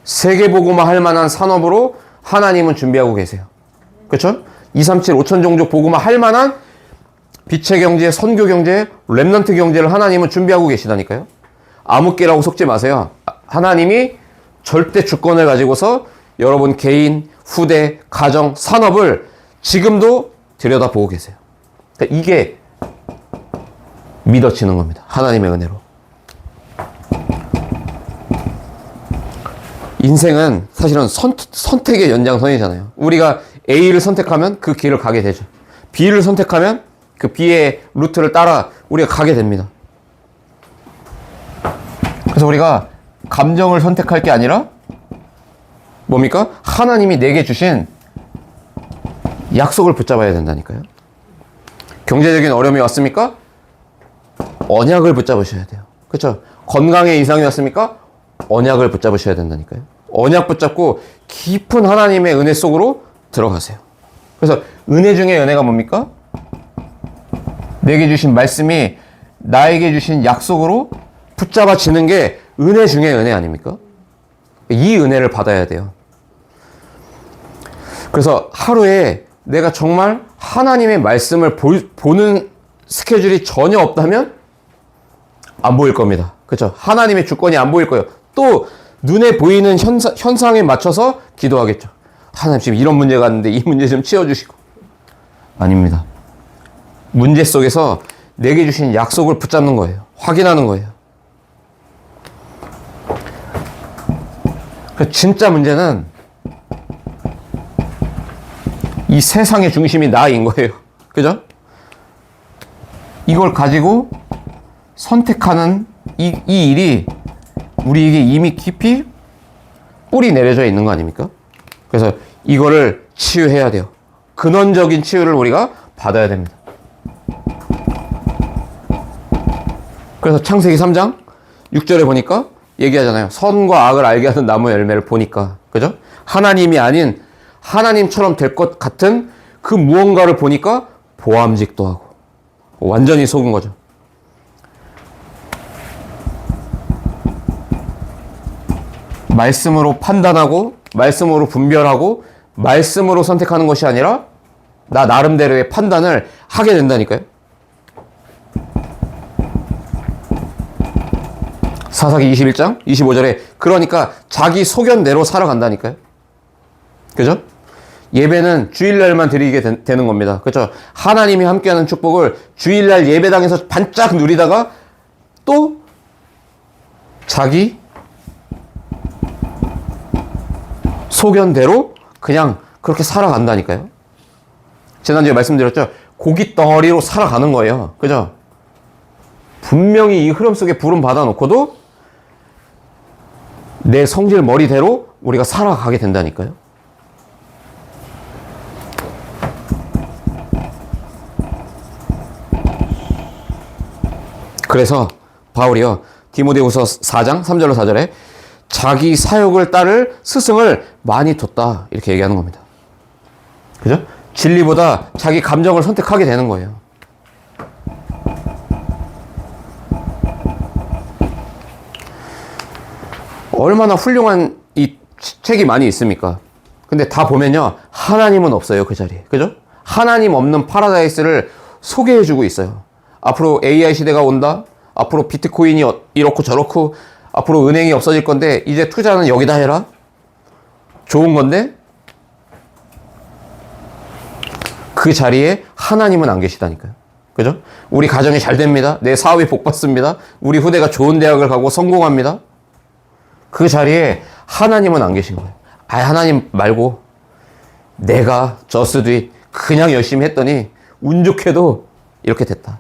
세계복음화 할 만한 산업으로 하나님은 준비하고 계세요. 그렇죠? 237 5천 종족 복음화 할 만한 빛의 경제, 선교 경제, 렘넌트 경제를 하나님은 준비하고 계시다니까요. 암흑기라고 속지 마세요. 하나님이 절대 주권을 가지고서 여러분 개인, 후대, 가정, 산업을 지금도 들여다보고 계세요. 그러니까 이게 믿어지는 겁니다. 하나님의 은혜로. 인생은 사실은 선택의 연장선이잖아요. 우리가 A를 선택하면 그 길을 가게 되죠. B를 선택하면 그 B의 루트를 따라 우리가 가게 됩니다. 그래서 우리가 감정을 선택할 게 아니라 뭡니까? 하나님이 내게 주신 약속을 붙잡아야 된다니까요. 경제적인 어려움이 왔습니까? 언약을 붙잡으셔야 돼요. 그렇죠? 건강에 이상이 왔습니까? 언약을 붙잡으셔야 된다니까요. 언약 붙잡고 깊은 하나님의 은혜 속으로 들어가세요. 그래서 은혜 중에 은혜가 뭡니까? 내게 주신 말씀이 나에게 주신 약속으로 붙잡아지는 게 은혜 중에 은혜 아닙니까? 이 은혜를 받아야 돼요. 그래서 하루에 내가 정말 하나님의 말씀을 보는 스케줄이 전혀 없다면 안 보일 겁니다. 그렇죠? 하나님의 주권이 안 보일 거예요. 또 눈에 보이는 현상에 맞춰서 기도하겠죠. 하나님 지금 이런 문제가 왔는데 이 문제 좀 치워주시고. 아닙니다. 문제 속에서 내게 주신 약속을 붙잡는 거예요. 확인하는 거예요. 진짜 문제는 이 세상의 중심이 나인 거예요. 그죠? 이걸 가지고 선택하는 이 일이 우리에게 이미 깊이 뿌리 내려져 있는 거 아닙니까? 그래서 이거를 치유해야 돼요. 근원적인 치유를 우리가 받아야 됩니다. 그래서 창세기 3장 6절에 보니까 얘기하잖아요. 선과 악을 알게 하는 나무 열매를 보니까. 그죠? 하나님이 아닌 하나님처럼 될 것 같은 그 무언가를 보니까 보암직도 하고 완전히 속은 거죠. 말씀으로 판단하고 말씀으로 분별하고 말씀으로 선택하는 것이 아니라 나 나름대로의 판단을 하게 된다니까요. 사사기 21장 25절에 그러니까 자기 소견대로 살아간다니까요. 그죠? 예배는 주일날만 드리게 되는 겁니다. 그렇죠? 하나님이 함께하는 축복을 주일날 예배당에서 반짝 누리다가 또 자기 소견대로 그냥 그렇게 살아간다니까요. 지난주에 말씀드렸죠? 고깃 덩어리로 살아가는 거예요. 그죠? 분명히 이 흐름 속에 부름 받아놓고도 내 성질 머리대로 우리가 살아가게 된다니까요. 그래서 바울이요, 디모데후서 4장 3절로 4절에 자기 사역을 따를 스승을 많이 뒀다 이렇게 얘기하는 겁니다. 그죠? 진리보다 자기 감정을 선택하게 되는 거예요. 얼마나 훌륭한 이 책이 많이 있습니까? 근데 다 보면요, 하나님은 없어요, 그 자리에. 그죠? 하나님 없는 파라다이스를 소개해주고 있어요. 앞으로 AI 시대가 온다. 앞으로 비트코인이 이렇고 저렇고, 앞으로 은행이 없어질 건데 이제 투자는 여기다 해라. 좋은 건데 그 자리에 하나님은 안 계시다니까요. 그죠? 우리 가정이 잘 됩니다. 내 사업이 복받습니다. 우리 후대가 좋은 대학을 가고 성공합니다. 그 자리에 하나님은 안 계신 거예요. 아, 하나님 말고 내가 just do it 그냥 열심히 했더니 운 좋게도 이렇게 됐다.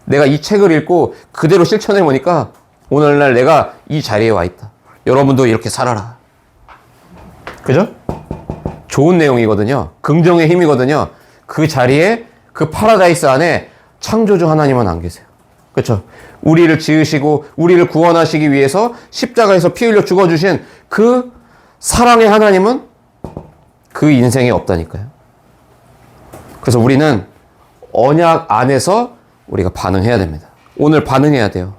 내가 이 책을 읽고 그대로 실천해 보니까 오늘날 내가 이 자리에 와 있다. 여러분도 이렇게 살아라. 그죠? 좋은 내용이거든요. 긍정의 힘이거든요. 그 자리에, 그 파라다이스 안에 창조주 하나님은 안 계세요. 그렇죠? 우리를 지으시고 우리를 구원하시기 위해서 십자가에서 피 흘려 죽어주신 그 사랑의 하나님은 그 인생에 없다니까요. 그래서 우리는 언약 안에서 우리가 반응해야 됩니다. 오늘 반응해야 돼요.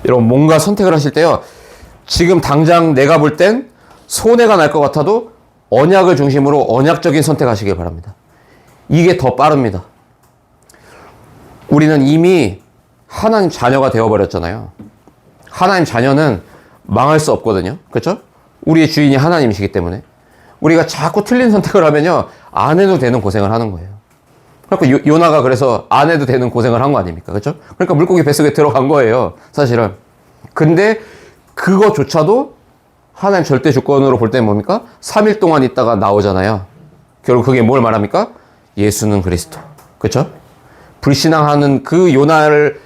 여러분, 뭔가 선택을 하실 때요, 지금 당장 내가 볼 땐 손해가 날 것 같아도 언약을 중심으로 언약적인 선택하시길 바랍니다. 이게 더 빠릅니다. 우리는 이미 하나님 자녀가 되어버렸잖아요. 하나님 자녀는 망할 수 없거든요. 그렇죠? 우리의 주인이 하나님이시기 때문에 우리가 자꾸 틀린 선택을 하면요, 안 해도 되는 고생을 하는 거예요. 그러니까 요나가 그래서 안 해도 되는 고생을 한 거 아닙니까? 그렇죠? 그러니까 물고기 뱃속에 들어간 거예요, 사실은. 근데 그거조차도 하나님 절대 주권으로 볼 때는 뭡니까? 3일 동안 있다가 나오잖아요. 결국 그게 뭘 말합니까? 예수는 그리스도. 그렇죠? 불신앙하는 그 요나를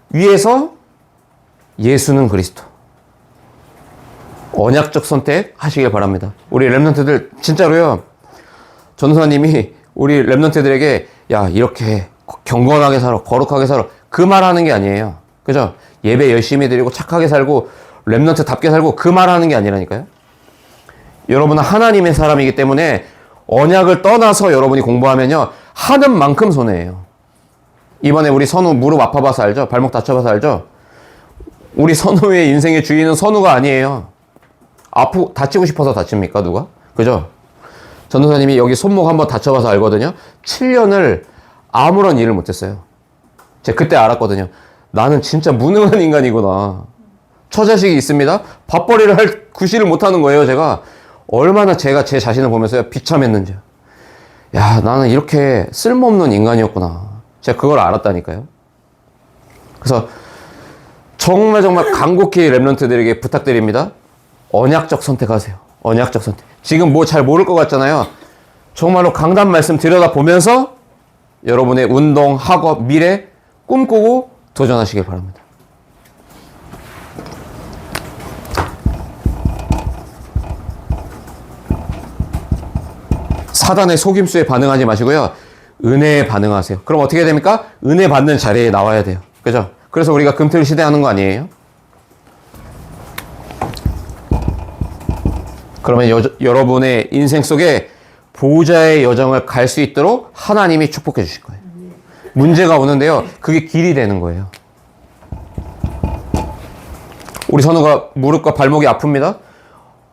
위해서 예수는 그리스도. 언약적 선택 하시길 바랍니다. 우리 랩런트들 진짜로요, 전도사님이 우리 랩런트들에게 야, 이렇게 경건하게 살아, 거룩하게 살아, 그 말 하는 게 아니에요. 그죠? 예배 열심히 드리고 착하게 살고 랩런트답게 살고 그 말 하는 게 아니라니까요. 여러분은 하나님의 사람이기 때문에 언약을 떠나서 여러분이 공부하면요, 하는 만큼 손해예요. 이번에 우리 선우 무릎 아파봐서 알죠? 발목 다쳐봐서 알죠? 우리 선우의 인생의 주인은 선우가 아니에요. 다치고 싶어서 다칩니까, 누가? 그죠? 전도사님이 여기 손목 한번 다쳐봐서 알거든요. 7년을 아무런 일을 못했어요. 제가 그때 알았거든요. 나는 진짜 무능한 인간이구나. 처자식이 있습니다. 밥벌이를 할 구실을 못하는 거예요, 제가. 얼마나 제가 제 자신을 보면서요, 비참했는지요. 야, 나는 이렇게 쓸모없는 인간이었구나. 제가 그걸 알았다니까요. 그래서 정말 간곡히 랩런트들에게 부탁드립니다. 언약적 선택하세요. 언약적 선택. 지금 뭐 잘 모를 것 같잖아요. 정말로 강단 말씀 들여다보면서 여러분의 운동, 학업, 미래 꿈꾸고 도전하시길 바랍니다. 사단의 속임수에 반응하지 마시고요, 은혜에 반응하세요. 그럼 어떻게 됩니까? 은혜 받는 자리에 나와야 돼요. 그죠? 그래서 우리가 금틀 시대하는 거 아니에요? 그러면 여러분의 인생 속에 보호자의 여정을 갈 수 있도록 하나님이 축복해 주실 거예요. 문제가 오는데요, 그게 길이 되는 거예요. 우리 선우가 무릎과 발목이 아픕니다.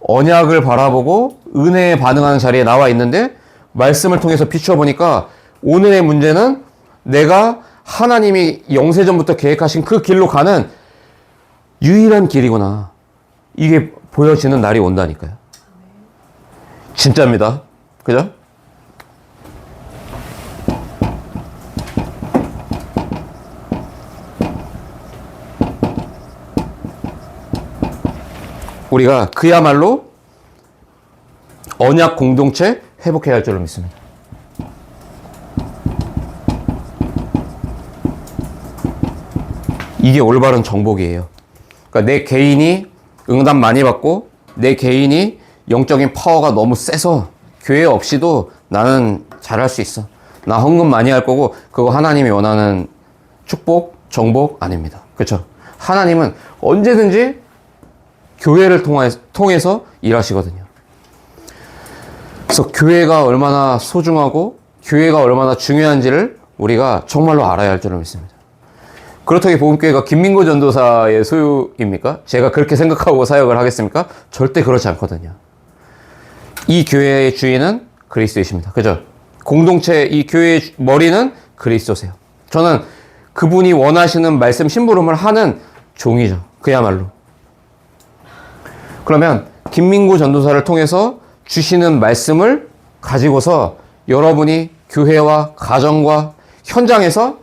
언약을 바라보고 은혜에 반응하는 자리에 나와 있는데 말씀을 통해서 비추어 보니까 오늘의 문제는 내가 하나님이 영세전부터 계획하신 그 길로 가는 유일한 길이구나. 이게 보여지는 날이 온다니까요. 진짜입니다. 그죠? 우리가 그야말로 언약 공동체 회복해야 할 줄로 믿습니다. 이게 올바른 정복이에요. 그러니까 내 개인이 응답 많이 받고 내 개인이 영적인 파워가 너무 세서 교회 없이도 나는 잘할 수 있어. 나 헌금 많이 할 거고 그거 하나님이 원하는 축복, 정복 아닙니다. 그렇죠? 하나님은 언제든지 교회를 통해서 일하시거든요. 그래서 교회가 얼마나 소중하고 교회가 얼마나 중요한지를 우리가 정말로 알아야 할 줄을 믿습니다. 그렇다고 복음교회가 김민고 전도사의 소유입니까? 제가 그렇게 생각하고 사역을 하겠습니까? 절대 그렇지 않거든요. 이 교회의 주인은 그리스도이십니다. 그죠? 공동체 이 교회의 머리는 그리스도세요. 저는 그분이 원하시는 말씀 심부름을 하는 종이죠. 그야말로. 그러면 김민고 전도사를 통해서 주시는 말씀을 가지고서 여러분이 교회와 가정과 현장에서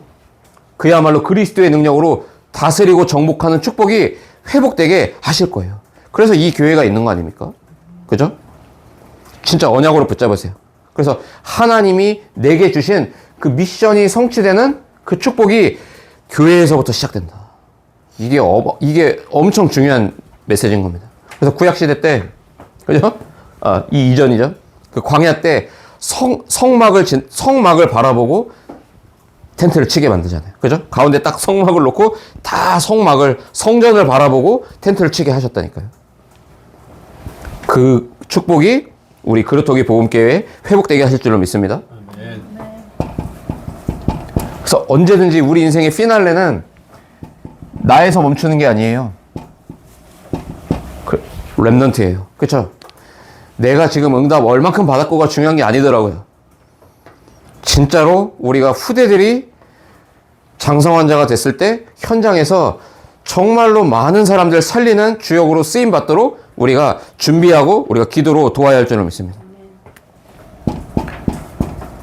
그야말로 그리스도의 능력으로 다스리고 정복하는 축복이 회복되게 하실 거예요. 그래서 이 교회가 있는 거 아닙니까? 그죠? 진짜 언약으로 붙잡으세요. 그래서 하나님이 내게 주신 그 미션이 성취되는 그 축복이 교회에서부터 시작된다. 이게 엄청 중요한 메시지인 겁니다. 그래서 구약시대 때, 그죠? 이 이전이죠. 그 광야 때 성막을 바라보고 텐트를 치게 만들잖아요. 그죠? 가운데 딱 성막을 놓고 다 성전을 바라보고 텐트를 치게 하셨다니까요. 그 축복이 우리 그루터기 복음교회에 회복되게 하실 줄로 믿습니다. 그래서 언제든지 우리 인생의 피날레는 나에서 멈추는 게 아니에요. 렘넌트예요. 그렇죠? 내가 지금 응답 얼만큼 받았고가 중요한 게 아니더라고요. 진짜로 우리가 후대들이 장성환자가 됐을 때 현장에서 정말로 많은 사람들 살리는 주역으로 쓰임 받도록 우리가 준비하고 우리가 기도로 도와야 할 줄을 믿습니다.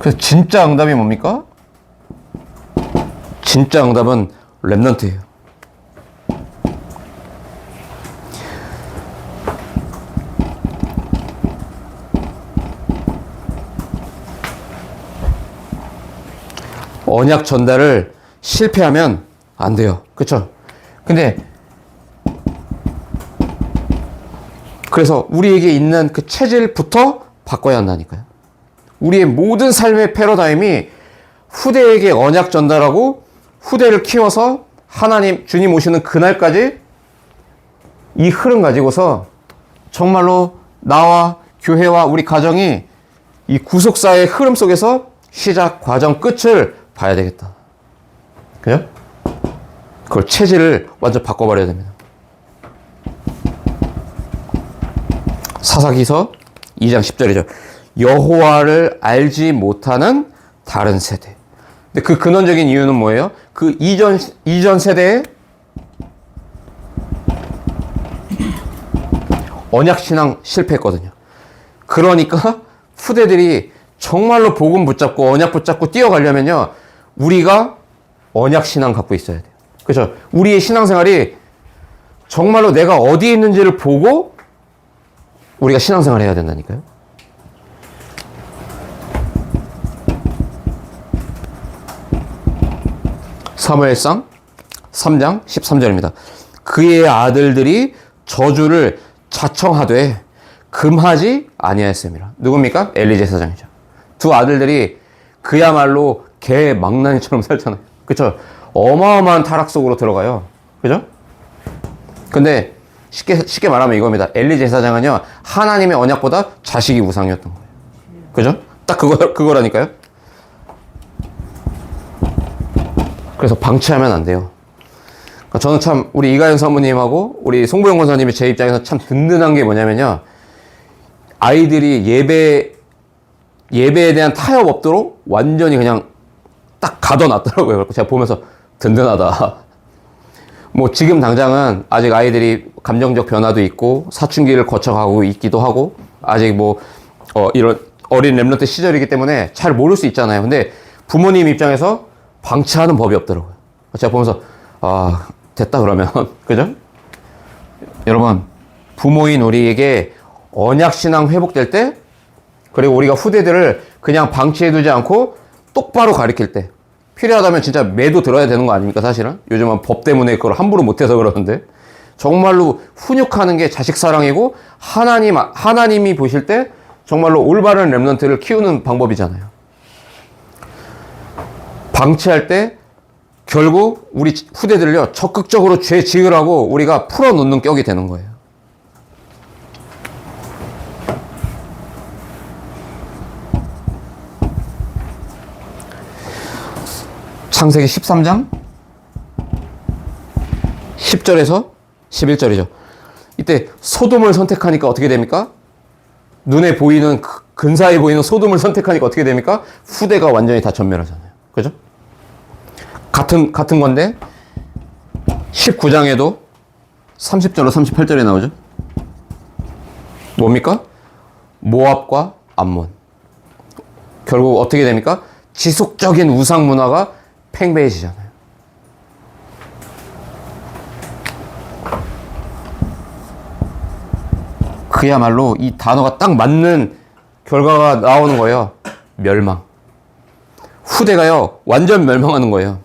그래서 진짜 응답이 뭡니까? 진짜 응답은 렘넌트예요. 언약 전달을 실패하면 안 돼요. 그렇죠? 근데 그래서 우리에게 있는 그 체질부터 바꿔야 한다니까요. 우리의 모든 삶의 패러다임이 후대에게 언약 전달하고 후대를 키워서 하나님, 주님 오시는 그날까지 이 흐름 가지고서 정말로 나와 교회와 우리 가정이 이 구속사의 흐름 속에서 시작, 과정, 끝을 봐야 되겠다. 그죠? 그걸 체질을 완전 바꿔버려야 됩니다. 사사기서 2장 10절이죠. 여호와를 알지 못하는 다른 세대. 근데 그 근원적인 이유는 뭐예요? 그 이전 세대에 언약신앙 실패했거든요. 그러니까 후대들이 정말로 복음 붙잡고 언약 붙잡고 뛰어가려면요. 우리가 언약신앙 갖고 있어야 돼요. 그렇죠? 우리의 신앙생활이 정말로 내가 어디에 있는지를 보고 우리가 신앙생활 해야 된다니까요. 사무엘상 3장 13절입니다. 그의 아들들이 저주를 자청하되 금하지 아니하였습니다. 누굽니까? 엘리 제사장이죠. 두 아들들이 그야말로 개 망나니처럼 살잖아요. 그쵸? 어마어마한 타락 속으로 들어가요. 그죠? 근데 쉽게 말하면 이겁니다. 엘리 제사장은요, 하나님의 언약보다 자식이 우상이었던 거예요. 그죠? 딱 그거라니까요. 그래서 방치하면 안 돼요. 그러니까 저는 참 우리 이가연 사모님하고 우리 송보영 권사님이 제 입장에서 참 든든한 게 뭐냐면요. 아이들이 예배에 대한 타협 없도록 완전히 그냥 딱 가둬놨더라고요. 그래서 제가 보면서 든든하다. 뭐 지금 당장은 아직 아이들이 감정적 변화도 있고 사춘기를 거쳐가고 있기도 하고 아직 뭐 이런 어린 렘넌트 시절이기 때문에 잘 모를 수 있잖아요. 근데 부모님 입장에서 방치하는 법이 없더라고요. 제가 보면서 됐다 그러면 그죠? 여러분, 부모인 우리에게 언약신앙 회복될 때, 그리고 우리가 후대들을 그냥 방치해두지 않고 똑바로 가르칠 때, 필요하다면 진짜 매도 들어야 되는 거 아닙니까, 사실은? 요즘은 법 때문에 그걸 함부로 못해서 그러는데, 정말로 훈육하는 게 자식 사랑이고, 하나님이 보실 때 정말로 올바른 렘넌트를 키우는 방법이잖아요. 방치할 때 결국 우리 후대들을요, 적극적으로 죄 지으라고 우리가 풀어놓는 격이 되는 거예요. 창세기 13장 10절에서 11절이죠. 이때 소돔을 선택하니까 어떻게 됩니까? 눈에 보이는, 근사해 보이는 소돔을 선택하니까 어떻게 됩니까? 후대가 완전히 다 전멸하잖아요. 그죠? 같은 건데 19장에도 30절로 38절에 나오죠. 뭡니까? 모압과 암몬. 결국 어떻게 됩니까? 지속적인 우상 문화가 팽배해지잖아요. 그야말로 이 단어가 딱 맞는 결과가 나오는 거예요. 멸망. 후대가요, 완전 멸망하는 거예요.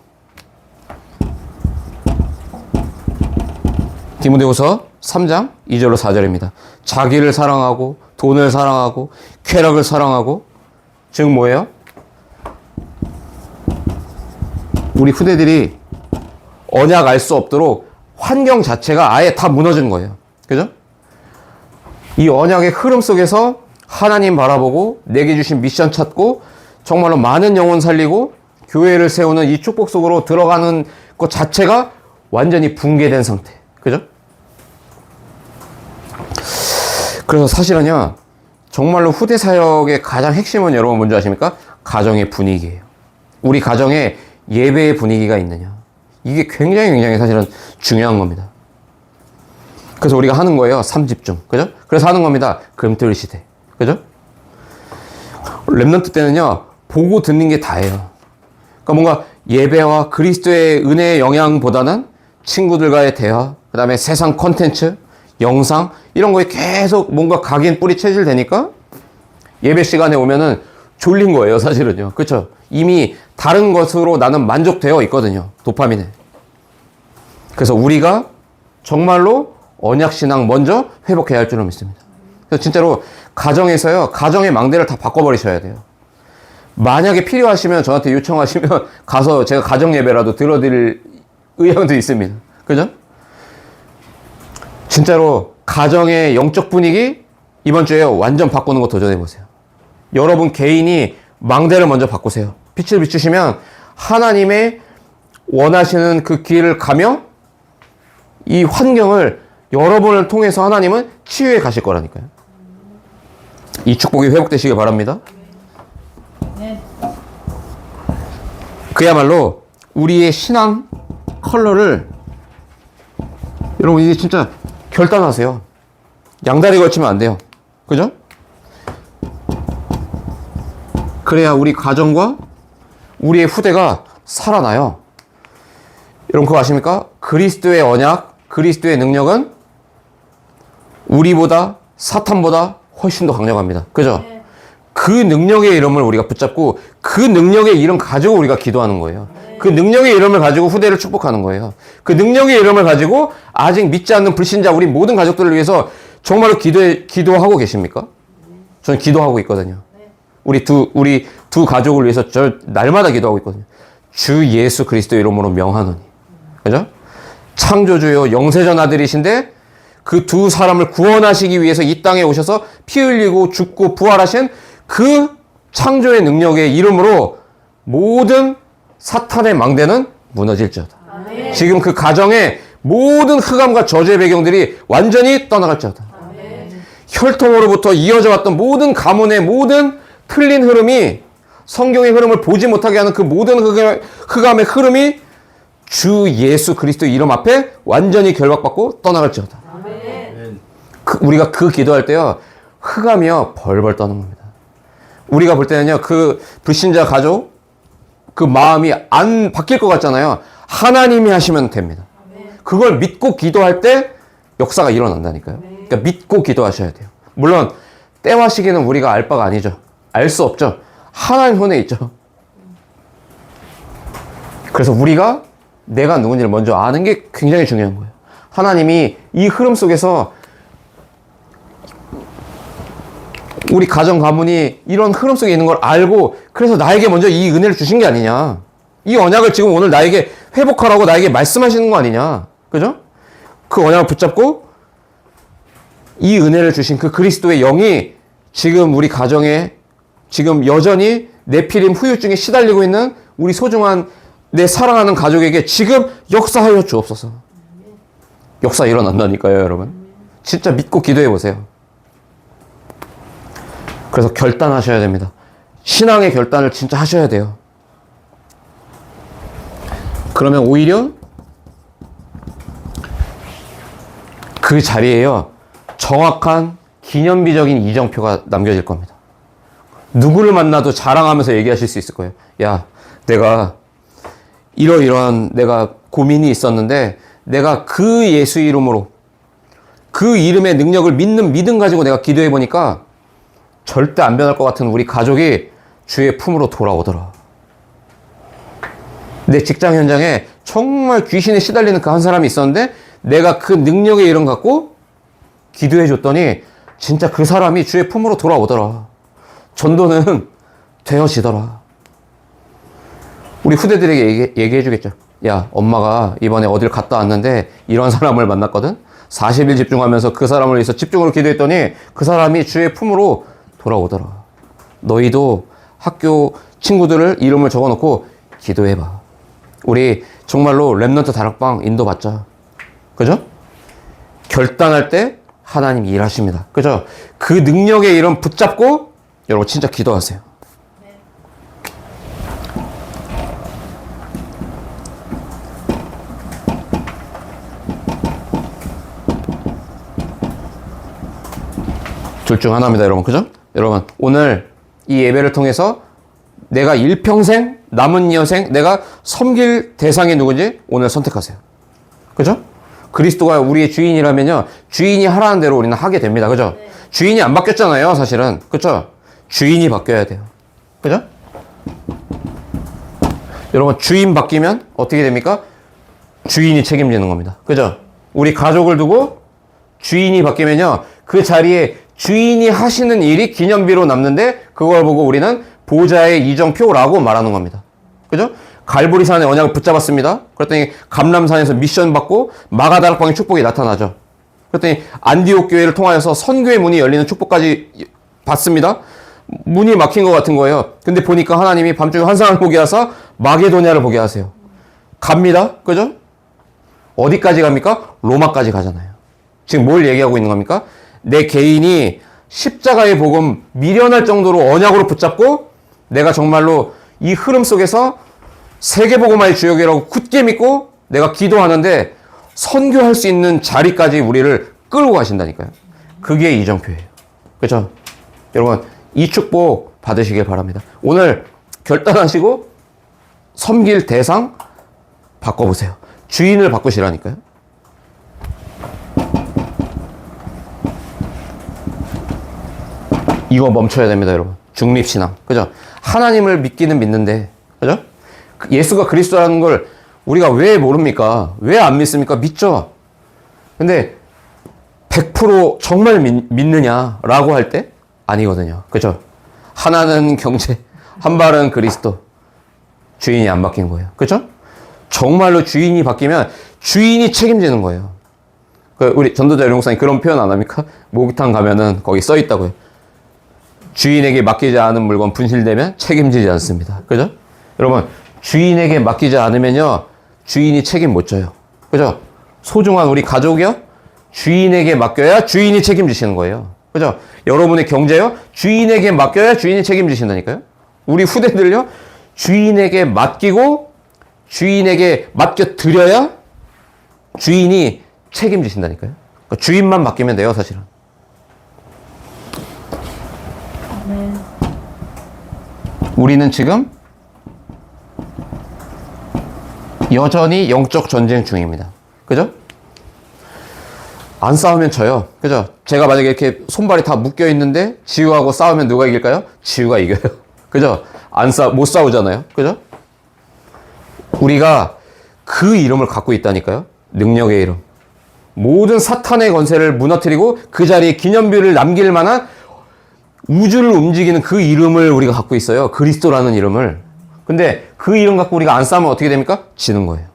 디모데후서 3장 2절로 4절입니다. 자기를 사랑하고 돈을 사랑하고 쾌락을 사랑하고, 즉 뭐예요? 우리 후대들이 언약 알 수 없도록 환경 자체가 아예 다 무너지는 거예요. 그죠? 이 언약의 흐름 속에서 하나님 바라보고 내게 주신 미션 찾고 정말로 많은 영혼 살리고 교회를 세우는 이 축복 속으로 들어가는 것 자체가 완전히 붕괴된 상태. 그죠? 그래서 사실은요, 정말로 후대 사역의 가장 핵심은 여러분 뭔지 아십니까? 가정의 분위기예요. 우리 가정에 예배의 분위기가 있느냐. 이게 굉장히 사실은 중요한 겁니다. 그래서 우리가 하는 거예요. 3집중. 그죠? 그래서 하는 겁니다. 금토일 시대. 그죠? 렘넌트 때는요, 보고 듣는 게 다예요. 그러니까 뭔가 예배와 그리스도의 은혜의 영향보다는 친구들과의 대화, 그 다음에 세상 콘텐츠, 영상, 이런 거에 계속 뭔가 각인 뿌리 체질 되니까 예배 시간에 오면은 졸린 거예요, 사실은요. 그쵸? 이미 다른 것으로 나는 만족되어 있거든요. 도파민에. 그래서 우리가 정말로 언약신앙 먼저 회복해야 할 줄로 믿습니다. 그래서 진짜로 가정에서요, 가정의 망대를 다 바꿔버리셔야 돼요. 만약에 필요하시면 저한테 요청하시면 가서 제가 가정 예배라도 들어드릴 의향도 있습니다. 그죠? 진짜로 가정의 영적 분위기 이번 주에 완전 바꾸는 거 도전해보세요. 여러분 개인이 망대를 먼저 바꾸세요. 빛을 비추시면 하나님의 원하시는 그 길을 가며 이 환경을 여러분을 통해서 하나님은 치유해 가실 거라니까요. 이 축복이 회복되시길 바랍니다. 그야말로 우리의 신앙 컬러를 여러분 이게 진짜 결단하세요. 양다리 걸치면 안 돼요. 그죠? 그래야 우리 가정과 우리의 후대가 살아나요. 여러분 그거 아십니까? 그리스도의 언약, 그리스도의 능력은 우리보다 사탄보다 훨씬 더 강력합니다. 그죠? 네. 그 능력의 이름을 우리가 붙잡고 그 능력의 이름 가지고 우리가 기도하는 거예요. 네. 그 능력의 이름을 가지고 후대를 축복하는 거예요. 그 능력의 이름을 가지고 아직 믿지 않는 불신자 우리 모든 가족들을 위해서 정말로 기도하고 계십니까? 저는 기도하고 있거든요. 네. 우리 두 가족을 위해서 저 날마다 기도하고 있거든요. 주 예수 그리스도 이름으로 명하노니. 그죠? 창조주요 영세전 아들이신데 그 두 사람을 구원하시기 위해서 이 땅에 오셔서 피 흘리고 죽고 부활하신 그 창조의 능력의 이름으로 모든 사탄의 망대는 무너질지어다. 아멘. 지금 그 가정의 모든 흑암과 저주의 배경들이 완전히 떠나갈지어다. 아멘. 혈통으로부터 이어져 왔던 모든 가문의 모든 틀린 흐름이 성경의 흐름을 보지 못하게 하는 그 모든 흑암의 흐름이 주 예수 그리스도 이름 앞에 완전히 결박받고 떠나갈지어다. 우리가 그 기도할 때요, 흑암이요 벌벌 떠는 겁니다. 우리가 볼 때는요, 그 불신자 가족 그 마음이 안 바뀔 것 같잖아요. 하나님이 하시면 됩니다. 그걸 믿고 기도할 때 역사가 일어난다니까요. 그러니까 믿고 기도하셔야 돼요. 물론 때와 시기는 우리가 알 바가 아니죠. 알 수 없죠. 하나님 손에 있죠. 그래서 우리가 내가 누군지를 먼저 아는 게 굉장히 중요한 거예요. 하나님이 이 흐름 속에서 우리 가정 가문이 이런 흐름 속에 있는 걸 알고 그래서 나에게 먼저 이 은혜를 주신 게 아니냐. 이 언약을 지금 오늘 나에게 회복하라고 나에게 말씀하시는 거 아니냐. 그죠? 그 언약을 붙잡고 이 은혜를 주신 그 그리스도의 영이 지금 우리 가정에 지금 여전히 네피림 후유증에 시달리고 있는 우리 소중한 내 사랑하는 가족에게 지금 역사하여 주옵소서. 역사 일어난다니까요, 여러분. 진짜 믿고 기도해 보세요. 그래서 결단하셔야 됩니다. 신앙의 결단을 진짜 하셔야 돼요. 그러면 오히려 그 자리에요, 정확한 기념비적인 이정표가 남겨질 겁니다. 누구를 만나도 자랑하면서 얘기하실 수 있을 거예요. 야, 내가 이러이러한 내가 고민이 있었는데 내가 그 예수 이름으로 그 이름의 능력을 믿는 믿음 가지고 내가 기도해 보니까 절대 안 변할 것 같은 우리 가족이 주의 품으로 돌아오더라. 내 직장 현장에 정말 귀신에 시달리는 그 한 사람이 있었는데 내가 그 능력의 이름 갖고 기도해 줬더니 진짜 그 사람이 주의 품으로 돌아오더라. 전도는 되어지더라. 우리 후대들에게 얘기해 주겠죠. 야, 엄마가 이번에 어딜 갔다 왔는데 이런 사람을 만났거든. 40일 집중하면서 그 사람을 위해서 집중으로 기도했더니 그 사람이 주의 품으로 돌아오더라. 너희도 학교 친구들을 이름을 적어놓고 기도해봐. 우리 정말로 랩넌트 다락방 인도받자. 그죠? 결단할 때 하나님 일하십니다. 그죠? 그 능력의 이름 붙잡고 여러분 진짜 기도하세요. 둘 중 하나입니다, 여러분. 그죠? 여러분, 오늘 이 예배를 통해서 내가 일평생, 남은 여생, 내가 섬길 대상이 누군지 오늘 선택하세요. 그죠? 그리스도가 우리의 주인이라면요, 주인이 하라는 대로 우리는 하게 됩니다. 그죠? 네. 주인이 안 바뀌었잖아요, 사실은. 그죠? 주인이 바뀌어야 돼요. 그죠? 여러분, 주인 바뀌면 어떻게 됩니까? 주인이 책임지는 겁니다. 그죠? 우리 가족을 두고 주인이 바뀌면요, 그 자리에 주인이 하시는 일이 기념비로 남는데 그걸 보고 우리는 보좌의 이정표라고 말하는 겁니다. 그죠? 갈보리산의 언약을 붙잡았습니다. 그랬더니 감람산에서 미션 받고 마가다락방의 축복이 나타나죠. 그랬더니 안디옥 교회를 통하여서 선교의 문이 열리는 축복까지 받습니다. 문이 막힌 것 같은 거예요. 근데 보니까 하나님이 밤중에 환상을 보게 하사 마게도냐를 보게 하세요. 갑니다. 그죠? 어디까지 갑니까? 로마까지 가잖아요. 지금 뭘 얘기하고 있는 겁니까? 내 개인이 십자가의 복음 미련할 정도로 언약으로 붙잡고 내가 정말로 이 흐름 속에서 세계복음화의 주역이라고 굳게 믿고 내가 기도하는데 선교할 수 있는 자리까지 우리를 끌고 가신다니까요. 그게 이정표예요. 그렇죠? 여러분, 이 축복 받으시길 바랍니다. 오늘 결단하시고 섬길 대상 바꿔보세요. 주인을 바꾸시라니까요. 이거 멈춰야 됩니다, 여러분. 중립신앙. 그죠? 하나님을 믿기는 믿는데, 그죠? 예수가 그리스도라는 걸 우리가 왜 모릅니까? 왜 안 믿습니까? 믿죠? 근데 100% 정말 믿느냐라고 할 때 아니거든요. 그죠? 하나는 경제, 한 발은 그리스도. 주인이 안 바뀐 거예요. 그죠? 정말로 주인이 바뀌면 주인이 책임지는 거예요. 우리 전도자 연구사님 그런 표현 안 합니까? 목욕탕 가면은 거기 써 있다고요. 주인에게 맡기지 않은 물건 분실되면 책임지지 않습니다. 그죠? 여러분, 주인에게 맡기지 않으면요, 주인이 책임 못 져요. 그죠? 소중한 우리 가족이요, 주인에게 맡겨야 주인이 책임지시는 거예요. 그죠? 여러분의 경제요, 주인에게 맡겨야 주인이 책임지신다니까요? 우리 후대들요, 주인에게 맡기고 주인에게 맡겨드려야 주인이 책임지신다니까요. 그러니까 주인만 맡기면 돼요, 사실은. 우리는 지금 여전히 영적 전쟁 중입니다. 그죠? 안 싸우면 져요. 그죠? 제가 만약에 이렇게 손발이 다 묶여 있는데 지우하고 싸우면 누가 이길까요? 지우가 이겨요. 그죠? 못 싸우잖아요. 그죠? 우리가 그 이름을 갖고 있다니까요. 능력의 이름. 모든 사탄의 권세를 무너뜨리고 그 자리에 기념비를 남길 만한 우주를 움직이는 그 이름을 우리가 갖고 있어요. 그리스도라는 이름을. 근데 그 이름 갖고 우리가 안 싸우면 어떻게 됩니까? 지는 거예요.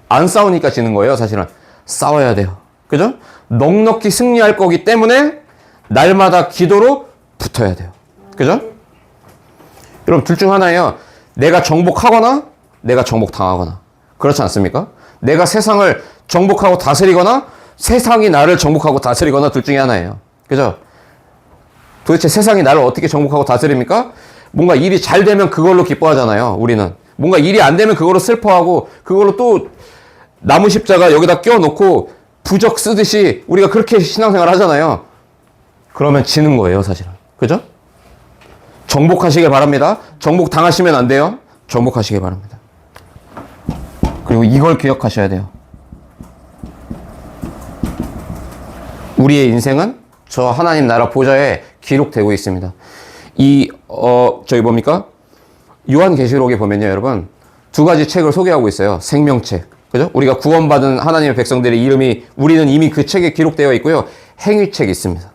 안 싸우니까 지는 거예요. 사실은. 싸워야 돼요. 그죠? 넉넉히 승리할 거기 때문에 날마다 기도로 붙어야 돼요. 그죠? 여러분, 둘 중 하나예요. 내가 정복하거나 내가 정복당하거나. 그렇지 않습니까? 내가 세상을 정복하고 다스리거나 세상이 나를 정복하고 다스리거나 둘 중에 하나예요. 그죠? 도대체 세상이 나를 어떻게 정복하고 다스립니까? 뭔가 일이 잘 되면 그걸로 기뻐하잖아요. 우리는. 뭔가 일이 안 되면 그걸로 슬퍼하고 그걸로 또 나무 십자가 여기다 껴놓고 부적 쓰듯이 우리가 그렇게 신앙생활 하잖아요. 그러면 지는 거예요, 사실은. 그죠? 정복하시길 바랍니다. 정복 당하시면 안 돼요. 정복하시길 바랍니다. 그리고 이걸 기억하셔야 돼요. 우리의 인생은 저 하나님 나라 보좌에 기록되고 있습니다. 저기 뭡니까? 요한계시록에 보면요, 여러분. 두 가지 책을 소개하고 있어요. 생명책. 그죠? 우리가 구원받은 하나님의 백성들의 이름이 우리는 이미 그 책에 기록되어 있고요. 행위책이 있습니다.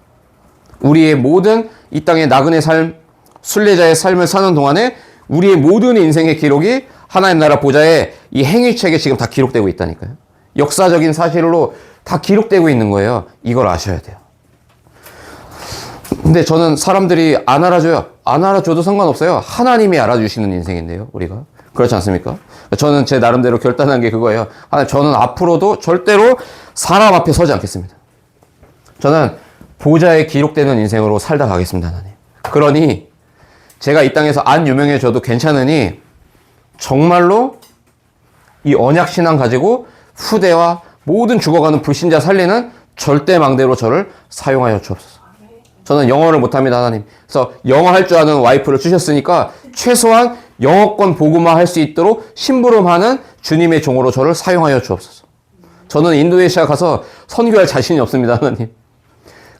우리의 모든 이 땅의 나그네 삶, 순례자의 삶을 사는 동안에 우리의 모든 인생의 기록이 하나님 나라 보좌에 이 행위책에 지금 다 기록되고 있다니까요. 역사적인 사실로 다 기록되고 있는 거예요. 이걸 아셔야 돼요. 근데 저는 사람들이 안 알아줘요. 안 알아줘도 상관없어요. 하나님이 알아주시는 인생인데요, 우리가. 그렇지 않습니까? 저는 제 나름대로 결단한 게 그거예요. 하나님, 저는 앞으로도 절대로 사람 앞에 서지 않겠습니다. 저는 보좌에 기록되는 인생으로 살다 가겠습니다, 하나님. 그러니 제가 이 땅에서 안 유명해져도 괜찮으니 정말로 이 언약신앙 가지고 후대와 모든 죽어가는 불신자 살리는 절대망대로 저를 사용하여 주옵소서. 저는 영어를 못합니다, 하나님. 그래서 영어 할 줄 아는 와이프를 주셨으니까 최소한 영어권 복음화 할 수 있도록 심부름하는 주님의 종으로 저를 사용하여 주옵소서. 저는 인도네시아 가서 선교할 자신이 없습니다, 하나님.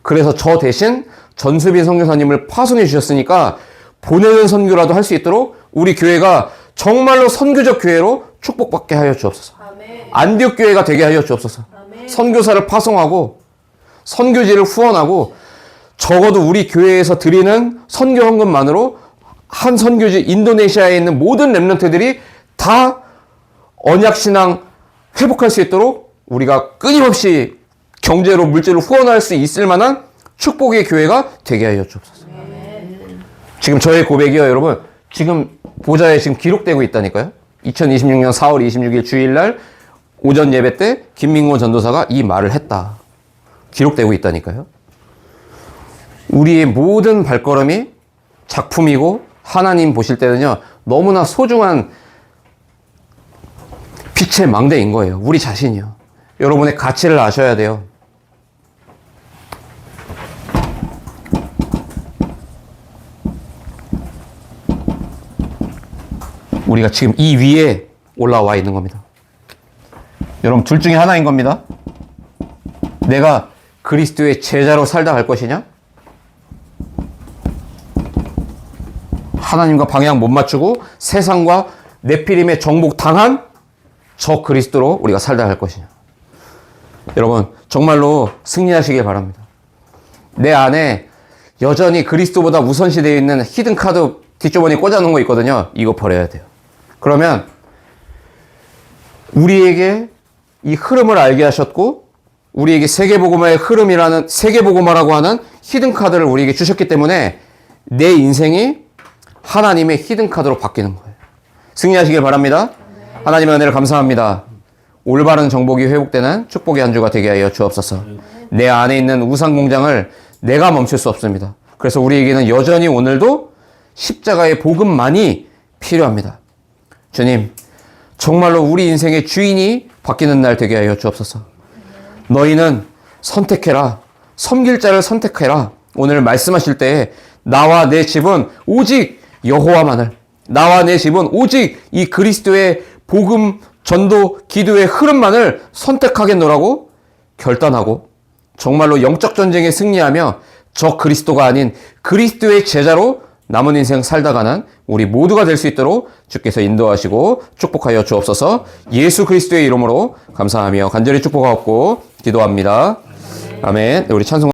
그래서 저 대신 전수빈 선교사님을 파송해 주셨으니까 보내는 선교라도 할 수 있도록 우리 교회가 정말로 선교적 교회로 축복받게 하여 주옵소서. 안디옥 교회가 되게 하여 주옵소서. 선교사를 파송하고 선교지를 후원하고 적어도 우리 교회에서 드리는 선교 헌금만으로 한 선교지 인도네시아에 있는 모든 렘넌트들이 다 언약신앙 회복할 수 있도록 우리가 끊임없이 경제로 물질로 후원할 수 있을 만한 축복의 교회가 되게 하여 주옵소서. 지금 저의 고백이요, 여러분. 지금 보좌에 지금 기록되고 있다니까요. 2026년 4월 26일 주일날 오전 예배 때 김민곤 전도사가 이 말을 했다. 기록되고 있다니까요. 우리의 모든 발걸음이 작품이고 하나님 보실 때는요, 너무나 소중한 빛의 망대인 거예요. 우리 자신이요. 여러분의 가치를 아셔야 돼요. 우리가 지금 이 위에 올라와 있는 겁니다. 여러분, 둘 중에 하나인 겁니다. 내가 그리스도의 제자로 살다 갈 것이냐? 하나님과 방향 못 맞추고 세상과 네피림에 정복당한 저 그리스도로 우리가 살다 갈 것이냐. 여러분, 정말로 승리하시길 바랍니다. 내 안에 여전히 그리스도보다 우선시되어 있는 히든카드 뒷주머니에 꽂아놓은 거 있거든요. 이거 버려야 돼요. 그러면 우리에게 이 흐름을 알게 하셨고 우리에게 세계복음화의 흐름이라는 세계복음화라고 하는 히든카드를 우리에게 주셨기 때문에 내 인생이 하나님의 히든카드로 바뀌는 거예요. 승리하시길 바랍니다. 하나님의 은혜를 감사합니다. 올바른 정복이 회복되는 축복의 한 주가 되게 하여 주옵소서. 내 안에 있는 우상 공장을 내가 멈출 수 없습니다. 그래서 우리에게는 여전히 오늘도 십자가의 복음만이 필요합니다. 주님, 정말로 우리 인생의 주인이 바뀌는 날 되게 하여 주옵소서. 너희는 선택해라. 섬길 자를 선택해라. 오늘 말씀하실 때 나와 내 집은 오직 여호와만을, 나와 내 집은 오직 이 그리스도의 복음, 전도, 기도의 흐름만을 선택하겠노라고 결단하고 정말로 영적 전쟁에 승리하며 저 그리스도가 아닌 그리스도의 제자로 남은 인생 살다가는 우리 모두가 될 수 있도록 주께서 인도하시고 축복하여 주옵소서. 예수 그리스도의 이름으로 감사하며 간절히 축복하옵고 기도합니다. 아멘. 우리 찬송